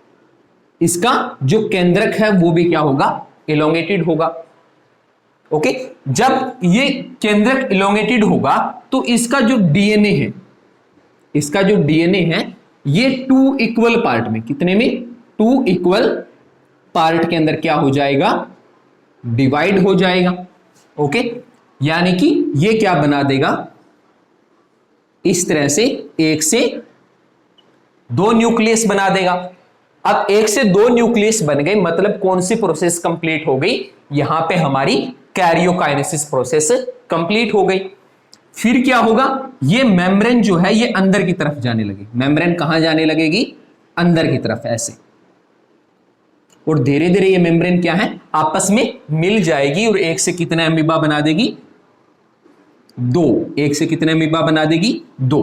A: इसका जो केंद्रक है वो भी क्या होगा? इलोंगेटेड होगा। ओके, जब ये केंद्रक इलोंगेटेड होगा तो इसका जो डीएनए है, इसका जो डीएनए है ये 2 इक्वल पार्ट में, कितने में, 2 इक्वल पार्ट के अंदर क्या हो जाएगा, डिवाइड हो जाएगा। ओके, यानी कि ये क्या बना देगा, इस तरह से 1 से 2 न्यूक्लियस बना देगा। अब 1 से 2 न्यूक्लियस बन गए, मतलब कौन सी प्रोसेस कंप्लीट हो गई, यहां पे हमारी कैरियोकाइनेसिस प्रोसेस कंप्लीट हो गई। फिर क्या होगा, ये मेम्ब्रेन जो है ये अंदर की तरफ जाने लगेगी। मेम्ब्रेन कहां जाने लगेगी, अंदर की तरफ ऐसे, और धीरे धीरे ये मेम्ब्रेन क्या है, आपस में मिल जाएगी और 1 से कितने अमीबा बना देगी, 2। 1 से कितने अमीबा बना देगी, 2।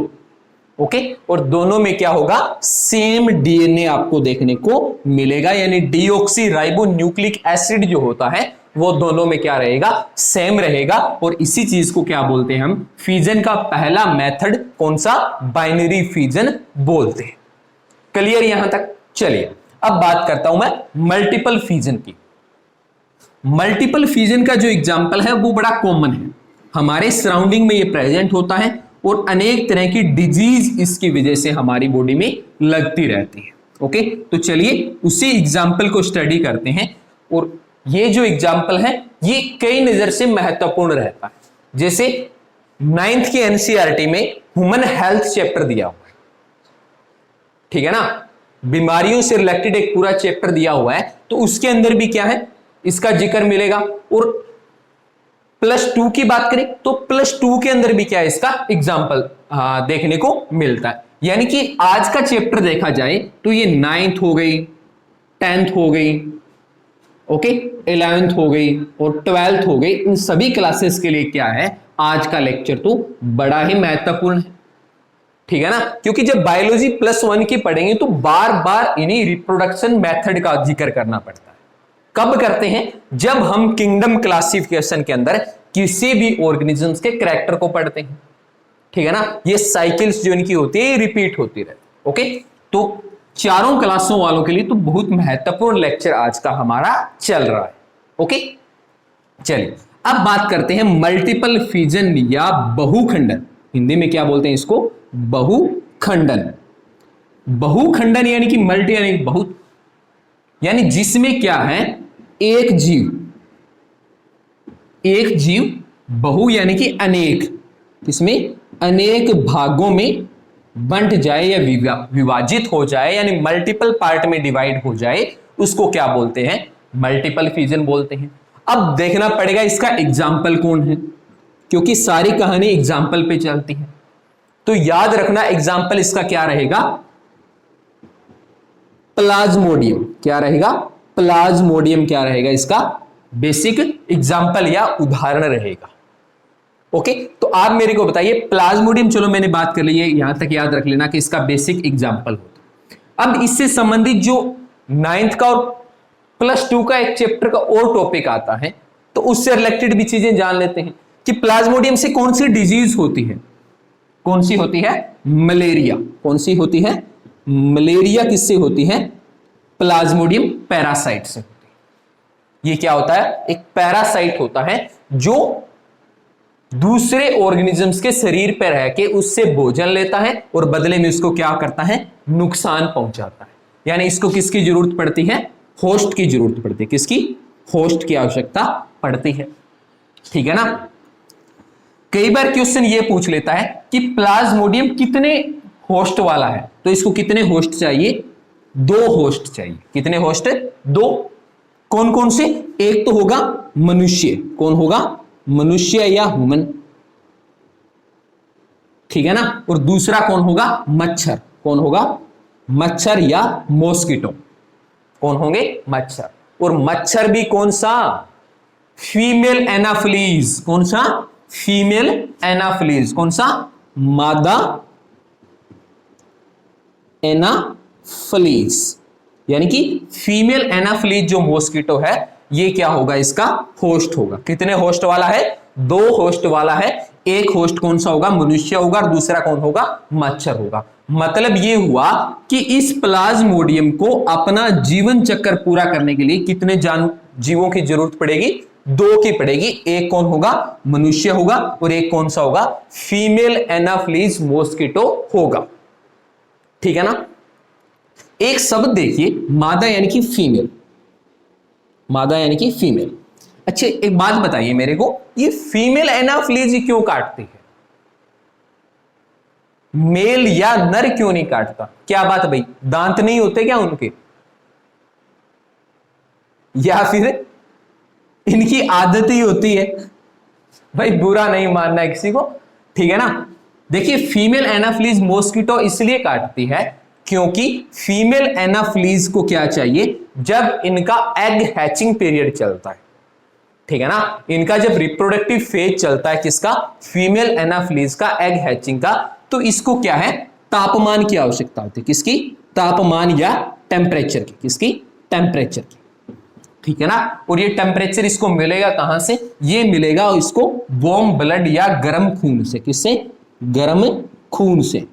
A: ओके, और दोनों में क्या होगा, सेम डीएनए आपको देखने को मिलेगा, यानी डीऑक्सी राइबो न्यूक्लिक एसिड जो होता है वो दोनों में क्या रहेगा, सेम रहेगा। और इसी चीज को क्या बोलते हैं हम, फ्यूजन का पहला मेथड कौन सा, बाइनरी फ्यूजन बोलते हैं। क्लियर यहां तक, चलिए अब बात करता हूं मैं मल्टीपल फ्यूजन की। मल्टीपल फ्यूजन का जो एग्जांपल है वो बड़ा कॉमन है, हमारे सराउंडिंग में ये प्रेजेंट होता है और अनेक तरह की डिजीज इसकी वजह से हमारी बॉडी में लगती रहती है। ओके, तो चलिए उसी एग्जांपल को स्टडी करते हैं। और ये जो एग्जांपल है ये कई नजर से महत्वपूर्ण रहता है। जैसे 9th के एनसीईआरटी में ह्यूमन हेल्थ चैप्टर दिया हुआ है, ठीक है ना, बीमारियों से रिलेटेड एक पूरा चैप्टर दिया हुआ है, तो उसके अंदर भी क्या है, इसका जिक्र मिलेगा। और +2 की बात करें तो +2 के अंदर भी क्या है, इसका एग्जाम्पल देखने को मिलता है। यानी कि आज का चैप्टर देखा जाए तो ये 9th हो गई, 10th हो गई, ओके, 11th हो गई और 12th हो गई। इन सभी क्लासेस के लिए क्या है, आज का लेक्चर तो बड़ा ही महत्वपूर्ण है, ठीक है ना, क्योंकि जब बायोलॉजी +1 की पढ़ेंगे तो बार बार इन्हीं रिप्रोडक्शन मेथड का जिक्र करना पड़ता है। कब करते हैं, जब हम किंगडम क्लासिफिकेशन के अंदर किसी भी ऑर्गेनिजम्स के कैरेक्टर को पढ़ते हैं, ठीक है ना, ये साइकिल्स जो इनकी होती है ये रिपीट होती रहती। ओके, तो चारों क्लासों वालों के लिए तो बहुत महत्वपूर्ण लेक्चर आज का हमारा चल रहा है। ओके, चलिए अब बात करते हैं मल्टीपल फ्यूजन या बहुखंडन। हिंदी में क्या बोलते हैं इसको, बहुखंडन। बहुखंडन यानी कि मल्टी यानी बहुत, यानी जिसमें क्या है, एक जीव बहु यानी कि अनेक, इसमें अनेक भागों में बंट जाए या विभाजित हो जाए, यानी मल्टीपल पार्ट में डिवाइड हो जाए, उसको क्या बोलते हैं, मल्टीपल फ्यूजन बोलते हैं। अब देखना पड़ेगा इसका एग्जाम्पल कौन है, क्योंकि सारी कहानी एग्जाम्पल पे चलती है। तो याद रखना एग्जाम्पल इसका क्या रहेगा, प्लाज्मोडियम। क्या रहेगा, प्लाज्मोडियम क्या रहेगा इसका बेसिक एग्जाम्पल या उदाहरण रहेगा। ओके, तो आप मेरे को बताइए प्लाज्मोडियम, चलो मैंने बात कर ली है, यहां तक याद रख लेना कि इसका बेसिक एग्जाम्पल होता है। अब इससे संबंधित जो 9th का और +2 का एक चैप्टर का और टॉपिक आता है, तो उससे रिलेटेड भी चीजें जान लेते हैं कि प्लाज्मोडियम से कौन सी डिजीज होती है, कौन सी होती है, मलेरिया। कौन सी होती है, मलेरिया किससे होती है, प्लाज्मोडियम पैरासाइट से होती है। ये क्या होता है, एक पैरासाइट होता है जो दूसरे ऑर्गेनिजम्स के शरीर पर रह के उससे भोजन लेता है और बदले में उसको क्या करता है, नुकसान पहुंचाता है। यानी इसको किसकी जरूरत पड़ती है, होस्ट की जरूरत पड़ती है। किसकी, होस्ट की आवश्यकता पड़ती है, ठीक है ना। कई बार क्वेश्चन ये पूछ लेता है कि प्लाज्मोडियम कितने होस्ट वाला है, तो इसको कितने होस्ट चाहिए, 2 होस्ट चाहिए। कितने होस्ट, 2। कौन कौन से, एक तो होगा मनुष्य, कौन होगा, मनुष्य या ह्यूमन, ठीक है ना, और दूसरा कौन होगा, मच्छर। कौन होगा, मच्छर या मॉस्किटो। कौन होंगे, मच्छर। और मच्छर भी कौन सा, फीमेल एनाफिलीज। कौन सा, फीमेल एनाफिलीज। कौन सा, मादा एनाफिलीज, यानी कि फीमेल एनाफिलीज जो मॉस्किटो है ये क्या होगा, इसका होस्ट होगा। कितने होस्ट वाला है, 2 होस्ट वाला है। एक होस्ट कौन सा होगा, मनुष्य होगा, और दूसरा कौन होगा, मच्छर होगा। मतलब ये हुआ कि इस प्लाज्मोडियम को अपना जीवन चक्र पूरा करने के लिए कितने जीवों की जरूरत पड़ेगी, दो की पड़ेगी। एक कौन होगा? मनुष्य होगा, और एक कौन सा होगा? फीमेल एनाफिलीज मॉस्किटो होगा। ठीक है ना। एक शब्द देखिए, मादा यानी कि फीमेल, मादा यानी कि फीमेल। अच्छा एक बात बताइए मेरे को, ये फीमेल एनाफिलीज क्यों काटती है? मेल या नर क्यों नहीं काटता? क्या बात है भाई, दांत नहीं होते क्या उनके, या फिर इनकी आदत ही होती है? भाई बुरा नहीं मानना है किसी को, ठीक है ना। देखिए फीमेल एनाफिलीज मॉस्किटो इसलिए काटती है क्योंकि फीमेल एनाफिलीज को क्या चाहिए, जब इनका एग हैचिंग पीरियड चलता है, ठीक है ना, इनका जब रिप्रोडक्टिव फेज चलता है किसका? फीमेल एनाफिलीज का, एग हैचिंग का, तो इसको क्या है, तापमान की आवश्यकता होती है। किसकी? तापमान या टेम्परेचर की। किसकी? टेम्परेचर की, ठीक है ना। और ये टेम्परेचर इसको मिलेगा कहां से? ये मिलेगा इसको वार्म ब्लड या गर्म खून से। किससे? गर्म खून से,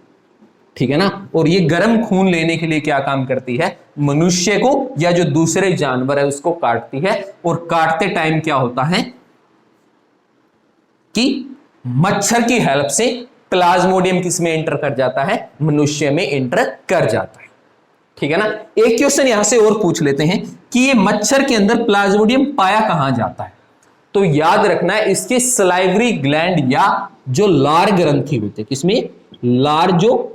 A: ठीक है ना। और ये गर्म खून लेने के लिए क्या काम करती है? मनुष्य को या जो दूसरे जानवर है उसको काटती है। और काटते टाइम क्या होता है कि मच्छर की हेल्प से प्लाज्मोडियम किसमें एंटर कर जाता है? मनुष्य में एंटर कर जाता है, ठीक है ना। एक क्वेश्चन यहां से और पूछ लेते हैं कि ये मच्छर के अंदर प्लाज्मोडियम पाया कहां जाता है? तो याद रखना है इसके सलाइवरी ग्लैंड या जो लार ग्रंथि होती है, किसमें? लार जो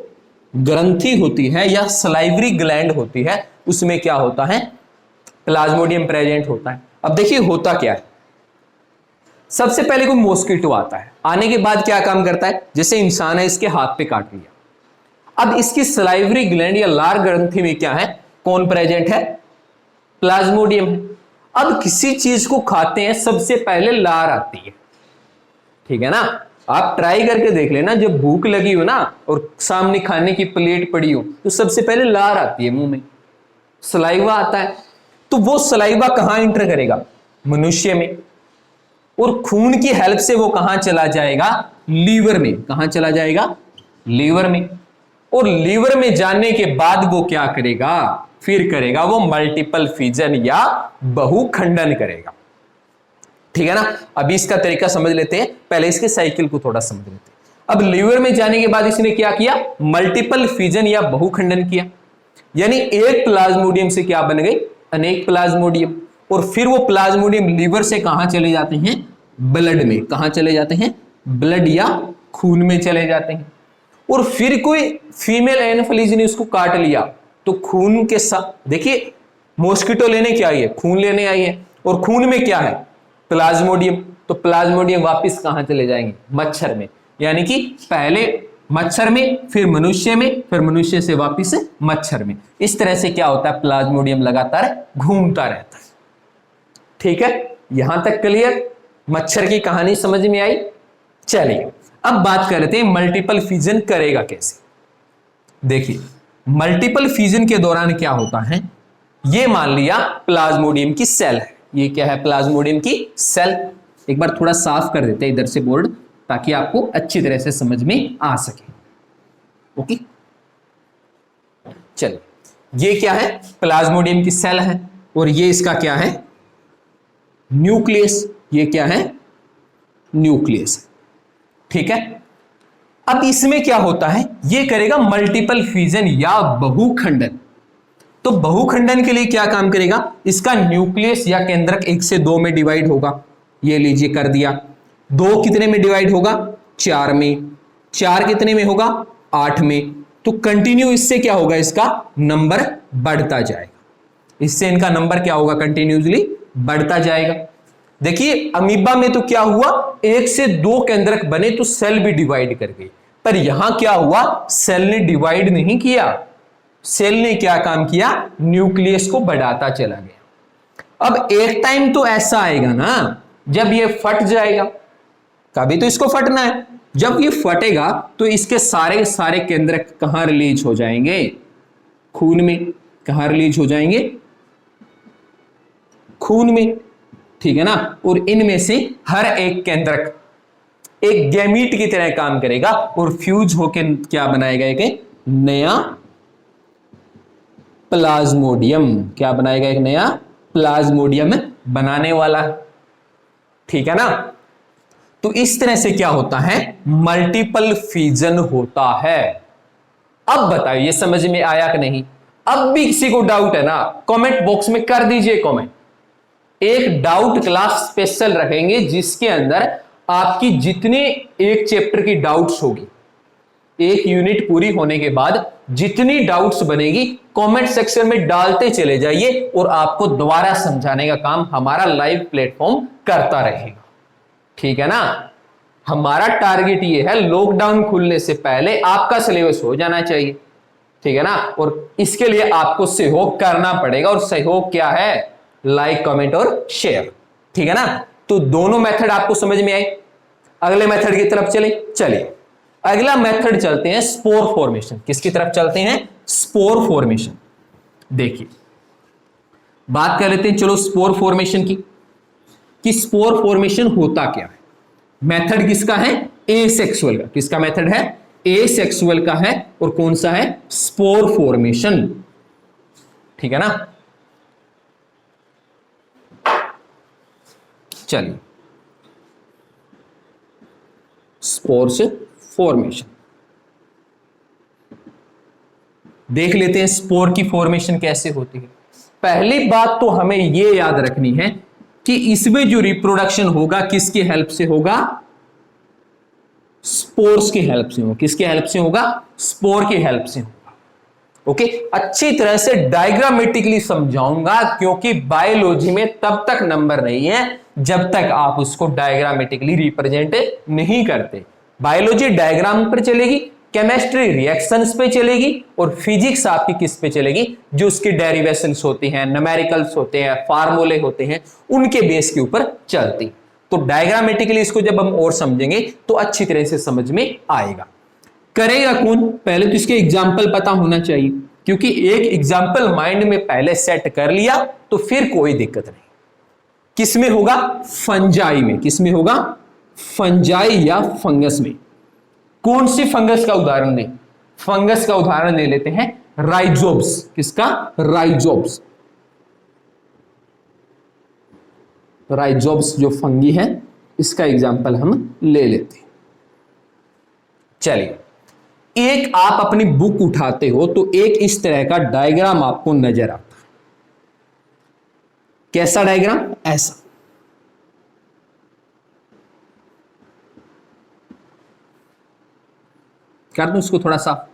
A: ग्रंथि होती है या सलाइवरी ग्लैंड होती है, उसमें क्या होता है? प्लाज्मोडियम प्रेजेंट होता है। अब देखिए होता क्या है, सबसे पहले कोई मॉस्किटो आता है, आने के बाद क्या काम करता है? जैसे इंसान है, इसके हाथ पे काट लिया, अब इसकी सलाइवरी ग्लैंड या लार ग्रंथि में क्या है? कौन प्रेजेंट है? प्लाज्मोडियम है। अब किसी चीज को खाते हैं सबसे पहले लार आती है, ठीक है ना। आप ट्राई करके देख लेना, जब भूख लगी हो ना और सामने खाने की प्लेट पड़ी हो तो सबसे पहले लार आती है, मुंह में सलाइवा आता है। तो वो सलाइवा कहां एंटर करेगा? मनुष्य में। और खून की हेल्प से वो कहां चला जाएगा? लीवर में। कहां चला जाएगा? लीवर में। और लीवर में जाने के बाद वो क्या करेगा? फिर करेगा वो मल्टीपल फिजन या बहुखंडन करेगा, ठीक है ना। अभी इसका तरीका समझ लेते हैं, पहले इसके साइकिल को थोड़ा समझ लेते हैं। अब लीवर में जाने के बाद इसने क्या किया? मल्टीपल फिजन या बहुखंडन किया, यानी एक प्लाज्मोडियम से क्या बन गई? अनेक प्लाज्मोडियम। और फिर वो प्लाज्मोडियम लीवर से कहां चले जाते हैं? ब्लड में। कहां चले जाते हैं? ब्लड या खून में चले जाते हैं। और फिर कोई फीमेल एनाफिलीज ने उसको काट लिया तो खून के साथ, देखिए मॉस्किटो लेने क्या आई है? खून लेने आई है, और खून में क्या है? प्लाज्मोडियम। तो प्लाज्मोडियम वापस कहां चले जाएंगे? मच्छर में। यानी कि पहले मच्छर में, फिर मनुष्य में, फिर मनुष्य से वापस मच्छर में। इस तरह से क्या होता है? प्लाज्मोडियम लगातार घूमता रहता है, ठीक है। यहां तक क्लियर? मच्छर की कहानी समझ में आई? चलिए अब बात करते हैं मल्टीपल फ्यूजन करेगा कैसे। देखिए मल्टीपल फ्यूजन के दौरान क्या होता है, ये मान लिया प्लाज्मोडियम की सेल है। ये क्या है? प्लाज्मोडियम की सेल। एक बार थोड़ा साफ कर देते हैं इधर से बोर्ड, ताकि आपको अच्छी तरह से समझ में आ सके। ओके चलिए, ये क्या है? प्लाज्मोडियम की सेल है, और ये इसका क्या है? न्यूक्लियस। ये क्या है? न्यूक्लियस, ठीक है। अब इसमें क्या होता है? ये करेगा मल्टीपल फ्यूजन या बहुखंडन। तो बहुखंडन के लिए क्या काम करेगा? इसका न्यूक्लियस या केंद्रक 1 से 2 में डिवाइड होगा। ये लीजिए कर दिया। 2 कितने में डिवाइड होगा? 4 में। 4 कितने में होगा? 8 में। तो कंटिन्यू इससे क्या होगा? इसका नंबर बढ़ता जाएगा। इससे इनका नंबर क्या होगा? कंटिन्यूसली बढ़ता जाएगा। देखिए अमीबा में तो क्या हुआ? 1 से 2 केंद्रक बने तो सेल भी डिवाइड कर गई, पर यहां क्या हुआ? सेल ने डिवाइड नहीं किया। सेल ने क्या काम किया? न्यूक्लियस को बढ़ाता चला गया। अब एक टाइम तो ऐसा आएगा ना जब ये फट जाएगा, कभी तो इसको फटना है। जब ये फटेगा तो इसके सारे सारे केंद्रक कहां रिलीज हो जाएंगे? खून में। कहां रिलीज हो जाएंगे? खून में, ठीक है ना। और इनमें से हर एक केंद्रक एक गैमीट की तरह काम करेगा और फ्यूज होकर क्या बनाएगा? एक नया प्लाज्मोडियम। क्या बनाएगा? एक नया प्लाज्मोडियम बनाने वाला है, ठीक है ना। तो इस तरह से क्या होता है, मल्टीपल फिजन होता है। अब बताइए ये समझ में आया कि नहीं। अब भी किसी को डाउट है ना, कमेंट बॉक्स में कर दीजिए कमेंट। एक डाउट क्लास स्पेशल रखेंगे जिसके अंदर आपकी जितने एक चैप्टर की डाउट्स होगी, एक यूनिट पूरी होने के बाद जितनी डाउट्स बनेगी कमेंट सेक्शन में डालते चले जाइए और आपको दोबारा समझाने का काम हमारा लाइव प्लेटफॉर्म करता रहेगा, ठीक है ना। हमारा टारगेट ये है लॉकडाउन खुलने से पहले आपका सिलेबस हो जाना चाहिए, ठीक है ना। और इसके लिए आपको सहयोग करना पड़ेगा, और सहयोग क्या है, लाइक कमेंट और शेयर, ठीक है ना। तो दोनों मेथड आपको समझ में आए। अगले मेथड की तरफ चलिए अगला मेथड चलते हैं स्पोर फॉर्मेशन। किसकी तरफ चलते हैं, स्पोर फॉर्मेशन। देखिए बात कर लेते हैं चलो स्पोर फॉर्मेशन की, कि स्पोर फॉर्मेशन होता क्या है। मेथड किसका है, एसेक्सुअल का। किसका मेथड है, एसेक्सुअल का है। और कौन सा है, स्पोर फॉर्मेशन, ठीक है ना। चलिए स्पोर्स फॉर्मेशन देख लेते हैं, स्पोर की फॉर्मेशन कैसे होती है। पहली बात तो हमें यह याद रखनी है कि इसमें जो रिप्रोडक्शन होगा किसकी हेल्प से होगा, स्पोर्स की हेल्प से होगा। किसकी हेल्प से होगा, स्पोर की हेल्प से होगा। ओके, अच्छी तरह से डायग्रामेटिकली समझाऊंगा, क्योंकि बायोलॉजी में तब तक नंबर नहीं है जब तक आप उसको डायग्रामेटिकली रिप्रेजेंट नहीं करते। बायोलॉजी डायग्राम पर चलेगी, केमिस्ट्री रिएक्शंस पे चलेगी, और फिजिक्स आपकी किस पे चलेगी, जो उसकी डेरिवेशंस होती हैं, न्यूमेरिकल्स होते हैं, फार्मूले होते हैं, उनके बेस के ऊपर चलती। तो डायग्रामेटिकली इसको जब हम और समझेंगे तो अच्छी तरह से समझ में आएगा। करेगा कौन, पहले तो इसके एग्जाम्पल पता होना चाहिए, क्योंकि एक एग्जाम्पल माइंड में पहले सेट कर लिया तो फिर कोई दिक्कत नहीं। किसमें होगा, फंजाई में। किसमें होगा, फंजाई या फंगस में। कौन सी फंगस का उदाहरण लें, फंगस का उदाहरण ले लेते हैं राइजोब्स। किसका, राइजोब्स। राइजोब्स जो फंगी है इसका एग्जाम्पल हम ले लेते हैं। चलिए, एक आप अपनी बुक उठाते हो तो एक इस तरह का डायग्राम आपको नजर आता है। कैसा डायग्राम, ऐसा। कर दूं इसको थोड़ा सा,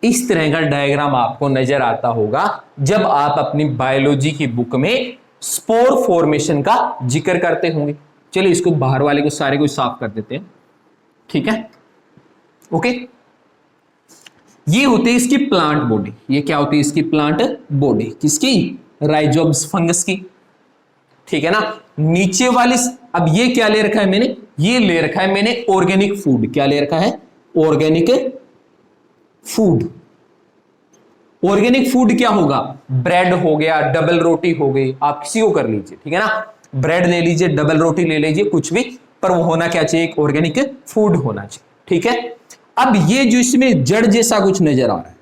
A: इस तरह का डायग्राम आपको नजर आता होगा जब आप अपनी बायोलॉजी की बुक में स्पोर फॉर्मेशन का जिक्र करते होंगे। चलिए इसको बाहर वाले को सारे को साफ कर देते हैं, ठीक है। ओके, ये होती है इसकी प्लांट बॉडी। ये क्या होती है, इसकी प्लांट बॉडी। किसकी, राइजोब्स फंगस की, ठीक है ना। नीचे वाली, अब ये क्या ले रखा है मैंने, ये ले रखा है मैंने ऑर्गेनिक फूड। क्या ले रखा है, ऑर्गेनिक फूड। ऑर्गेनिक फूड क्या होगा, ब्रेड हो गया, डबल रोटी हो गई, आप किसी को कर लीजिए, ठीक है ना। ब्रेड ले लीजिए, डबल रोटी ले लीजिए, कुछ भी, पर वो होना क्या चाहिए, एक ऑर्गेनिक फूड होना चाहिए, ठीक है। अब ये जो इसमें जड़ जैसा कुछ नजर आ रहा है,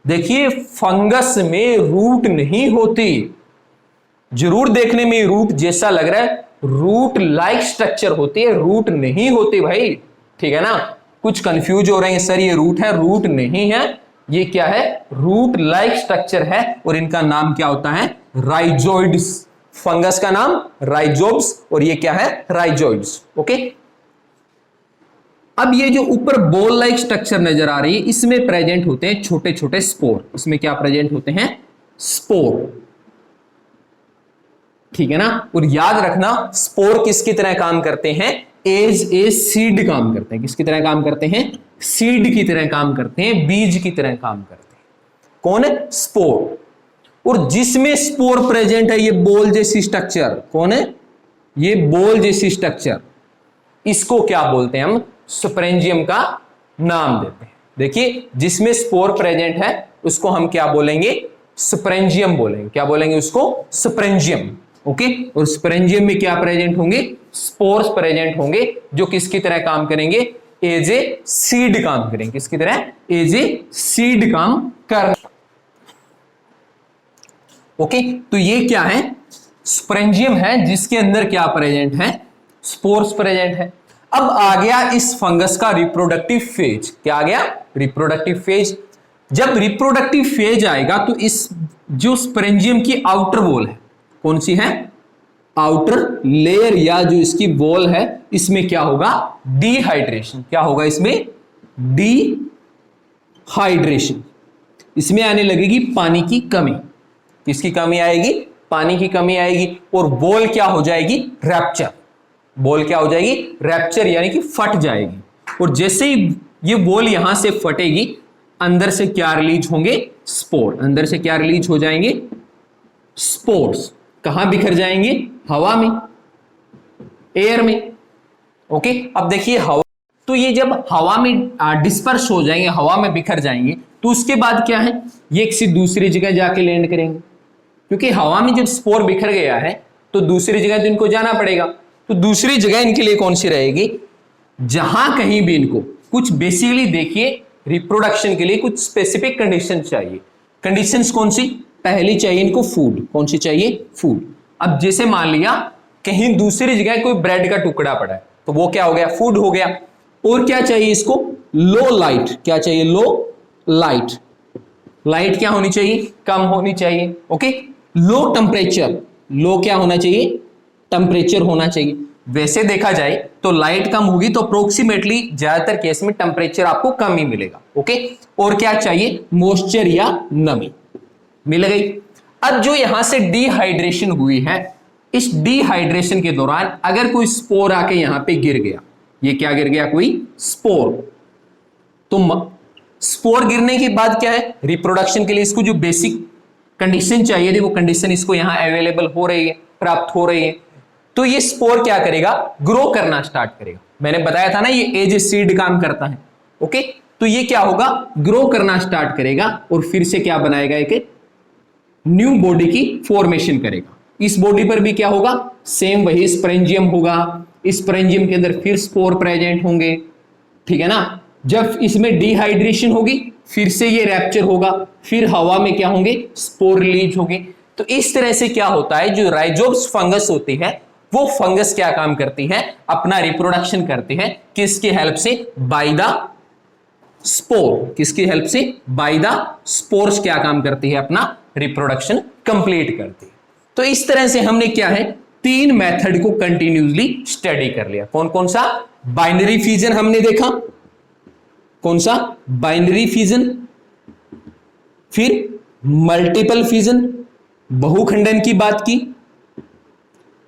A: देखिए फंगस में रूट नहीं होती। जरूर देखने में रूट जैसा लग रहा है, रूट लाइक स्ट्रक्चर होती है, रूट नहीं होती भाई, ठीक है ना। कुछ कंफ्यूज हो रहे हैं, सर ये रूट है, रूट नहीं है, ये क्या है, रूट लाइक स्ट्रक्चर है, और इनका नाम क्या होता है, राइजोइड्स। फंगस का नाम राइजोब्स, और ये क्या है, राइजोइड्स। ओके, अब ये जो ऊपर बॉल लाइक स्ट्रक्चर नजर आ रही है, इसमें प्रेजेंट होते हैं छोटे छोटे स्पोर। इसमें क्या प्रेजेंट होते हैं, स्पोर, ठीक है ना। और याद रखना, स्पोर किसकी तरह काम करते हैं, एज ए सीड काम करते हैं। किसकी तरह काम करते हैं, सीड की तरह काम करते हैं, बीज की तरह काम करते हैं। कौन है, स्पोर। और जिसमें स्पोर प्रेजेंट है, ये बॉल जैसी स्ट्रक्चर, कौन है, ये बॉल जैसी स्ट्रक्चर, इसको क्या बोलते हैं, हम स्पोरेंजियम का नाम देते हैं। देखिए, जिसमें स्पोर प्रेजेंट है उसको हम क्या बोलेंगे, स्पोरेंजियम बोलेंगे। क्या बोलेंगे उसको, स्पोरेंजियम। ओके, और स्पोरेंजियम में क्या प्रेजेंट होंगे, स्पोर्स प्रेजेंट होंगे जो किसकी तरह काम करेंगे, एज ए सीड काम करेंगे, किसकी तरह, एज ए सीड काम कर। ओके, तो ये क्या है, स्पोरेंजियम है जिसके अंदर क्या प्रेजेंट है, स्पोर्स प्रेजेंट है। अब आ गया इस फंगस का रिप्रोडक्टिव फेज, क्या आ गया, रिप्रोडक्टिव फेज। जब रिप्रोडक्टिव फेज आएगा तो इस जो स्पोरेंजियम की आउटर वॉल है, कौन सी है, आउटर लेयर या जो इसकी वॉल है, इसमें क्या होगा, डिहाइड्रेशन, क्या होगा इसमें, डिहाइड्रेशन, इसमें आने लगेगी पानी की कमी, किसकी कमी आएगी, पानी की कमी आएगी, और बॉल क्या हो जाएगी, रैप्चर, बॉल क्या हो जाएगी, रैप्चर यानी कि फट जाएगी। और जैसे ही ये बॉल यहां से फटेगी, अंदर से क्या रिलीज होंगे, स्पोर, अंदर से क्या रिलीज हो जाएंगे, स्पोर्स, कहां बिखर जाएंगे, हवा में, एयर में। ओके, अब देखिए हवा, तो ये जब हवा में डिस्पर्स हो जाएंगे, हवा में बिखर जाएंगे, तो उसके बाद क्या है, ये किसी दूसरी जगह जाके लैंड करेंगे, क्योंकि हवा में जब स्पोर बिखर गया है तो दूसरी जगह तो इनको जाना पड़ेगा। तो दूसरी जगह इनके लिए कौन सी रहेगी, जहां कहीं भी इनको कुछ, बेसिकली देखिए रिप्रोडक्शन के लिए कुछ स्पेसिफिक कंडीशन चाहिए। कंडीशंस कौन सी, पहली चाहिए इनको फूड, कौन सी चाहिए, फूड। अब जैसे मान लिया कहीं दूसरी जगह कोई ब्रेड का टुकड़ा पड़ा है, तो वो क्या हो गया, फूड हो गया। और क्या चाहिए इसको, लो लाइट, क्या चाहिए, लो लाइट, लाइट क्या होनी चाहिए, कम होनी चाहिए। ओके, लो टेम्परेचर, लो क्या होना चाहिए, टेम्परेचर होना चाहिए। वैसे देखा जाए तो लाइट कम होगी तो अप्रोक्सीमेटली ज्यादातर केस में टेम्परेचर आपको कम ही मिलेगा। ओके, और क्या चाहिए, मॉइस्चर या नमी, मिल गई। अब जो यहां से डिहाइड्रेशन हुई है, इस डिहाइड्रेशन के दौरान अगर कोई स्पोर आके यहां पे गिर गया, ये क्या गिर गया, कोई स्पोर, तो स्पोर गिरने के बाद क्या है, रिप्रोडक्शन के लिए इसको जो बेसिक कंडीशन चाहिए थी वो कंडीशन इसको यहां अवेलेबल हो रही है, प्राप्त हो रही है। तो ये स्पोर क्या करेगा, ग्रो करना स्टार्ट करेगा। मैंने बताया था ना ये एज ए सीड काम करता है। ओके, तो ये क्या होगा, ग्रो करना स्टार्ट करेगा और फिर से क्या बनाएगा, एक न्यू बॉडी की फॉर्मेशन करेगा। इस बॉडी पर भी क्या होगा, सेम वही स्पोरेंजियम होगा, स्पोरेंजियम के अंदर फिर स्पोर प्रेजेंट होंगे, ठीक है ना। जब इसमें डिहाइड्रेशन होगी फिर से ये रैप्चर होगा, फिर हवा में क्या होंगे, स्पोर रिलीज होंगे। तो इस तरह से क्या होता है, जो राइजोब्स फंगस होती है वो फंगस क्या काम करती है, अपना रिप्रोडक्शन करती है, किसकी हेल्प से, बाय द स्पोर, किसकी हेल्प से, बाय द स्पोर्स क्या काम करती है, अपना रिप्रोडक्शन कंप्लीट करती है। तो इस तरह से हमने क्या है, तीन मेथड को कंटिन्यूसली स्टडी कर लिया। कौन कौन सा, बाइनरी फ्यूजन हमने देखा, कौन सा, बाइनरी फ्यूजन, फिर मल्टीपल फ्यूजन, बहुखंडन की बात की,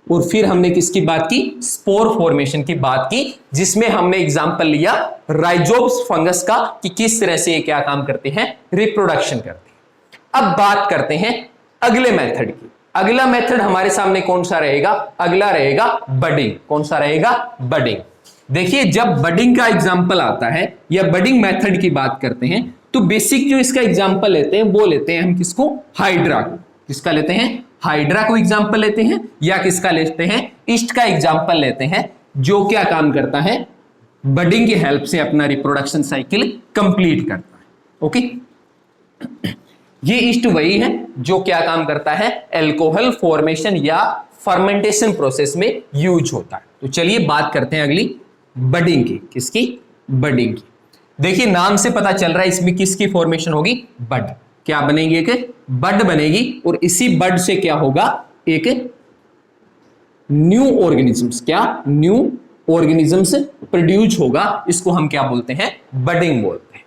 A: और फिर हमने किसकी बात की, स्पोर फॉर्मेशन की बात की, जिसमें हमने एग्जांपल लिया राइजोब्स फंगस का कि किस तरह से ये क्या काम करते हैं, रिप्रोडक्शन करते हैं। अब बात करते हैं अगले मेथड की। अगला मेथड हमारे सामने कौन सा रहेगा, अगला रहेगा बडिंग। कौन सा रहेगा, बडिंग। देखिए जब बडिंग का एग्जांपल आता है या बडिंग मेथड की बात करते हैं तो बेसिक जो इसका एग्जांपल लेते हैं वो लेते हैं हम किसको, हाइड्रा को। किसका लेते हैं, हाइड्रा को एग्जांपल लेते हैं, या किसका लेते हैं, ईस्ट का एग्जांपल लेते हैं, जो क्या काम करता है, बडिंग की हेल्प से अपना रिप्रोडक्शन साइकिल कंप्लीट करता है। ओके, ये ईस्ट वही है जो क्या काम करता है, एल्कोहल फॉर्मेशन या फर्मेंटेशन प्रोसेस में यूज होता है। तो चलिए बात करते हैं अगली बडिंग की। किसकी, बडिंग की। देखिए नाम से पता चल रहा है इसमें किसकी फॉर्मेशन होगी, बड। क्या बनेगी, एक बड बनेगी, और इसी बड से क्या होगा, एक न्यू ऑर्गेनिजम्स, क्या न्यू ऑर्गेनिजम्स प्रोड्यूस होगा। इसको हम क्या बोलते हैं, बडिंग बोलते हैं।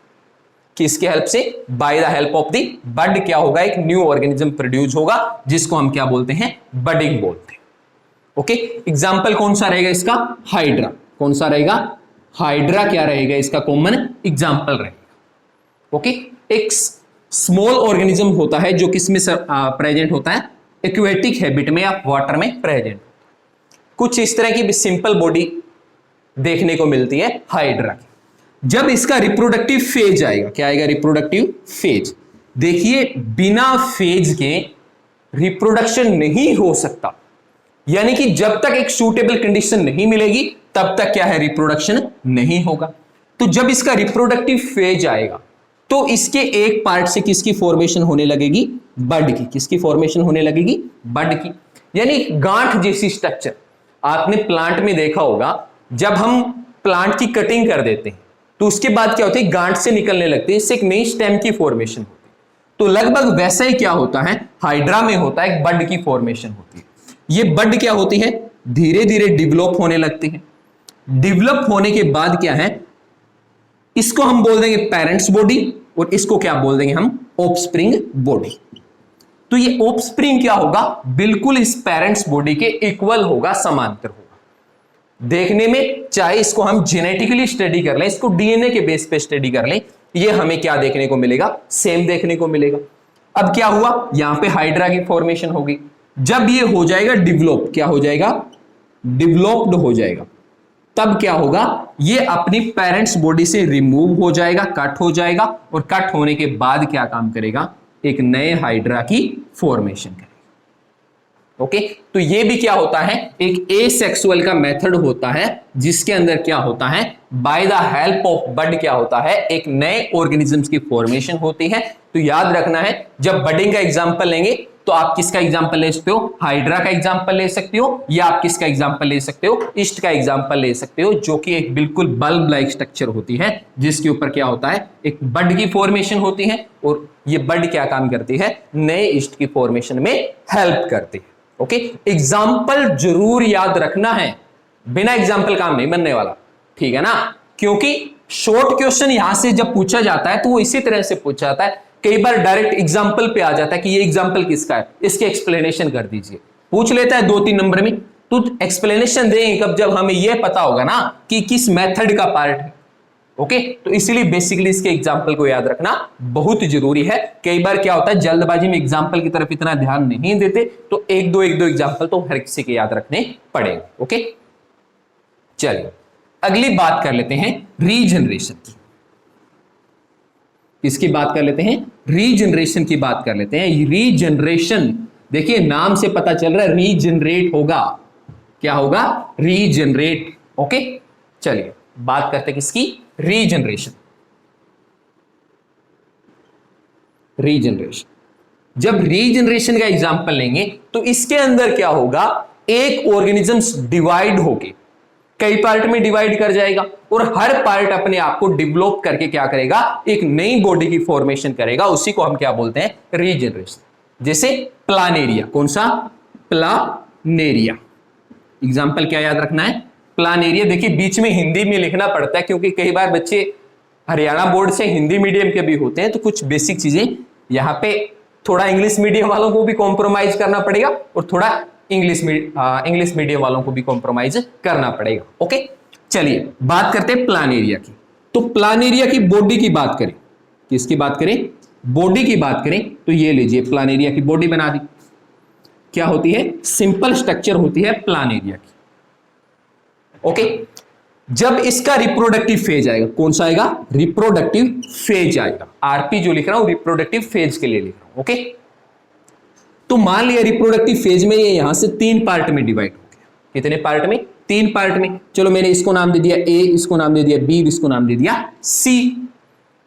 A: किसके हेल्प से, by the help of the bud क्या होगा, एक न्यू ऑर्गेनिज्म प्रोड्यूस होगा, जिसको हम क्या बोलते हैं, बडिंग बोलते हैं। ओके, एग्जाम्पल कौन सा रहेगा इसका, हाइड्रा। कौन सा रहेगा, हाइड्रा क्या रहेगा इसका कॉमन एग्जाम्पल रहेगा। ओके, एक स्मॉल ऑर्गेनिज्म होता है जो किसमें प्रेजेंट होता है, एक्वेटिक हैबिट में या वाटर में प्रेजेंट। कुछ इस तरह की सिंपल बॉडी देखने को मिलती है हाइड्रा की। जब इसका रिप्रोडक्टिव फेज आएगा, क्या आएगा, रिप्रोडक्टिव फेज। देखिए बिना फेज के रिप्रोडक्शन नहीं हो सकता। यानी कि जब तक एक सूटेबल कंडीशन नहीं मिलेगी तब तक क्या है, रिप्रोडक्शन नहीं होगा। तो जब इसका रिप्रोडक्टिव फेज आएगा तो इसके एक पार्ट से किसकी फॉर्मेशन होने लगेगी, बड की। किसकी फॉर्मेशन होने लगेगी, बड की। यानी गांठ जैसी स्ट्रक्चर आपने प्लांट में देखा होगा, जब हम प्लांट की कटिंग कर देते हैं तो उसके बाद क्या होता है, गांठ से निकलने लगती है, इससे एक नई स्टेम की फॉर्मेशन होती है। तो लगभग वैसा ही क्या होता है, हाइड्रा में होता है, एक बड की फॉर्मेशन होती है। ये बड क्या होती है, धीरे धीरे डिवेलप होने लगती है। डिवेलप होने के बाद क्या है, इसको हम बोल देंगे पेरेंट्स बॉडी, और इसको क्या बोल देंगे हम, ऑफस्प्रिंग बॉडी। तो ये ऑफस्प्रिंग क्या होगा, बिल्कुल इस पेरेंट्स बॉडी के इक्वल होगा, समांतर होगा देखने में। चाहे इसको हम जेनेटिकली स्टडी कर लें, इसको डीएनए के बेस पे स्टडी कर लें, ये हमें क्या देखने को मिलेगा, सेम देखने को मिलेगा। अब क्या हुआ, यहां पे हाइड्रा की फॉर्मेशन होगी। जब ये हो जाएगा डिवेलप, क्या हो जाएगा, डिवेलप्ड हो जाएगा, तब क्या होगा, ये अपनी पेरेंट्स बॉडी से रिमूव हो जाएगा, कट हो जाएगा, और कट होने के बाद क्या काम करेगा, एक नए हाइड्रा की फॉर्मेशन करेगा। ओके, तो ये भी क्या होता है, एक एसेक्सुअल का मेथड होता है, जिसके अंदर क्या होता है, बाय द हेल्प ऑफ बड क्या होता है, एक नए ऑर्गेनिजम्स की फॉर्मेशन होती है। तो याद रखना है, जब बडिंग का एग्जांपल लेंगे तो आप किसका एग्जांपल ले सकते हो, हाइड्रा का एग्जांपल ले सकते हो, या आप किसका एग्जांपल ले सकते हो, ईस्ट का एग्जांपल ले सकते हो, जो कि एक बिल्कुल बल्ब लाइक स्ट्रक्चर होती है, जिसके ऊपर क्या होता है, एक बड की फॉर्मेशन होती है, और ये बड क्या काम करती है, नए ईस्ट की फॉर्मेशन में हेल्प करती है। ओके, एग्जाम्पल जरूर याद रखना है, बिना एग्जाम्पल काम नहीं बनने वाला, ठीक है ना। क्योंकि शॉर्ट क्वेश्चन यहां से जब पूछा जाता है तो वो इसी तरह से पूछा जाता है, कई बार डायरेक्ट एग्जाम्पल पे आ जाता है कि ये एग्जाम्पल किसका है, इसके एक्सप्लेनेशन कर दीजिए, पूछ लेता है 2-3 नंबर में। तो एक्सप्लेनेशन देंगे कब, जब हमें यह पता होगा ना कि किस मेथड का पार्ट है। ओके, तो इसीलिए बेसिकली इसके एग्जाम्पल को याद रखना बहुत जरूरी है। कई बार क्या होता है, जल्दबाजी में एग्जाम्पल की तरफ इतना ध्यान नहीं देते, तो एक दो एग्जाम्पल तो हर किसी के याद रखने पड़ेंगे। ओके, चलिए अगली बात कर लेते हैं रीजनरेशन की। किसकी बात कर लेते हैं, रीजनरेशन की बात कर लेते हैं। रीजनरेशन देखिए नाम से पता चल रहा है, रीजनरेट होगा, क्या होगा, रीजनरेट। ओके, चलिए बात करते हैं किसकी, रीजनरेशन। रीजनरेशन, जब रीजनरेशन का एग्जांपल लेंगे तो इसके अंदर क्या होगा, एक ऑर्गेनिजम्स डिवाइड होके कई पार्ट में डिवाइड कर जाएगा, और हर पार्ट अपने आप को डेवलप करके क्या करेगा, एक नई बॉडी की फॉर्मेशन करेगा। उसी को हम क्या बोलते हैं, रीजनरेशन। जैसे प्लानेरिया, कौन सा, प्लानेरिया। एग्जांपल क्या याद रखना है, प्लानेरिया। देखिए बीच में हिंदी में लिखना पड़ता है, क्योंकि कई बार बच्चे हरियाणा बोर्ड से हिंदी मीडियम के भी होते हैं, तो कुछ बेसिक चीजें यहाँ पे थोड़ा इंग्लिश मीडियम वालों को भी कॉम्प्रोमाइज करना पड़ेगा, और थोड़ा इंग्लिश मीडियम वालों को भी कॉम्प्रोमाइज करना पड़ेगा। ओके, चलिए बात करते हैं प्लानेरिया की। तो प्लानेरिया की बॉडी की बात करें, किसकी बात करें, बॉडी की बात करें, तो ये लीजिए प्लानेरिया की बॉडी बना दी। क्या होती है, सिंपल स्ट्रक्चर होती है प्लानेरिया की। ओके, जब इसका रिप्रोडक्टिव फेज आएगा, कौन सा आएगा, रिप्रोडक्टिव फेज आएगा। आरपी जो लिख रहा हूं रिप्रोडक्टिव फेज के लिए लिख रहा हूं। ओके, तो मान लिया रिप्रोडक्टिव फेज में ये यहां से 3 पार्ट में डिवाइड हो गया। कितने पार्ट में, 3 पार्ट में। चलो मैंने इसको नाम दे दिया ए, इसको नाम दे दिया बी, इसको नाम दे दिया सी।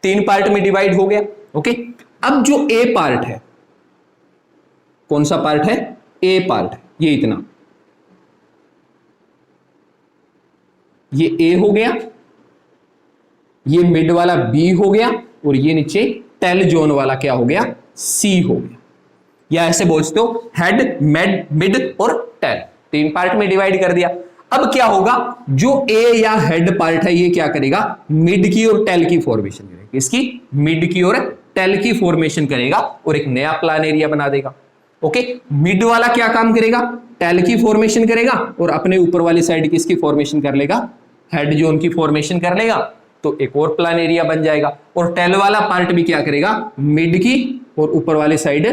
A: 3 पार्ट में डिवाइड हो गया। ओके, अब जो ए पार्ट है, कौन सा पार्ट है, ए पार्ट है, ये इतना, ये ए हो गया, ये मिड वाला बी हो गया, और ये नीचे टेल जोन वाला क्या हो गया, सी हो गया। या ऐसे बोलते हो हेड, मिड और टेल, 3 पार्ट में डिवाइड कर दिया। अब क्या होगा, जो ए या हेड पार्ट है ये क्या करेगा, मिड की और टेल की फॉर्मेशन करेगा। इसकी मिड की और टेल की फॉर्मेशन करेगा और एक नया प्लानेरिया बना देगा। ओके, मिड वाला क्या काम करेगा, टेल की फॉर्मेशन करेगा, और अपने ऊपर वाली साइड किसकी फॉर्मेशन कर लेगा, हेड जोन की फॉर्मेशन कर लेगा, तो एक और प्लानेरिया बन जाएगा। और टेल वाला पार्ट भी क्या करेगा, मिड की और ऊपर वाली साइड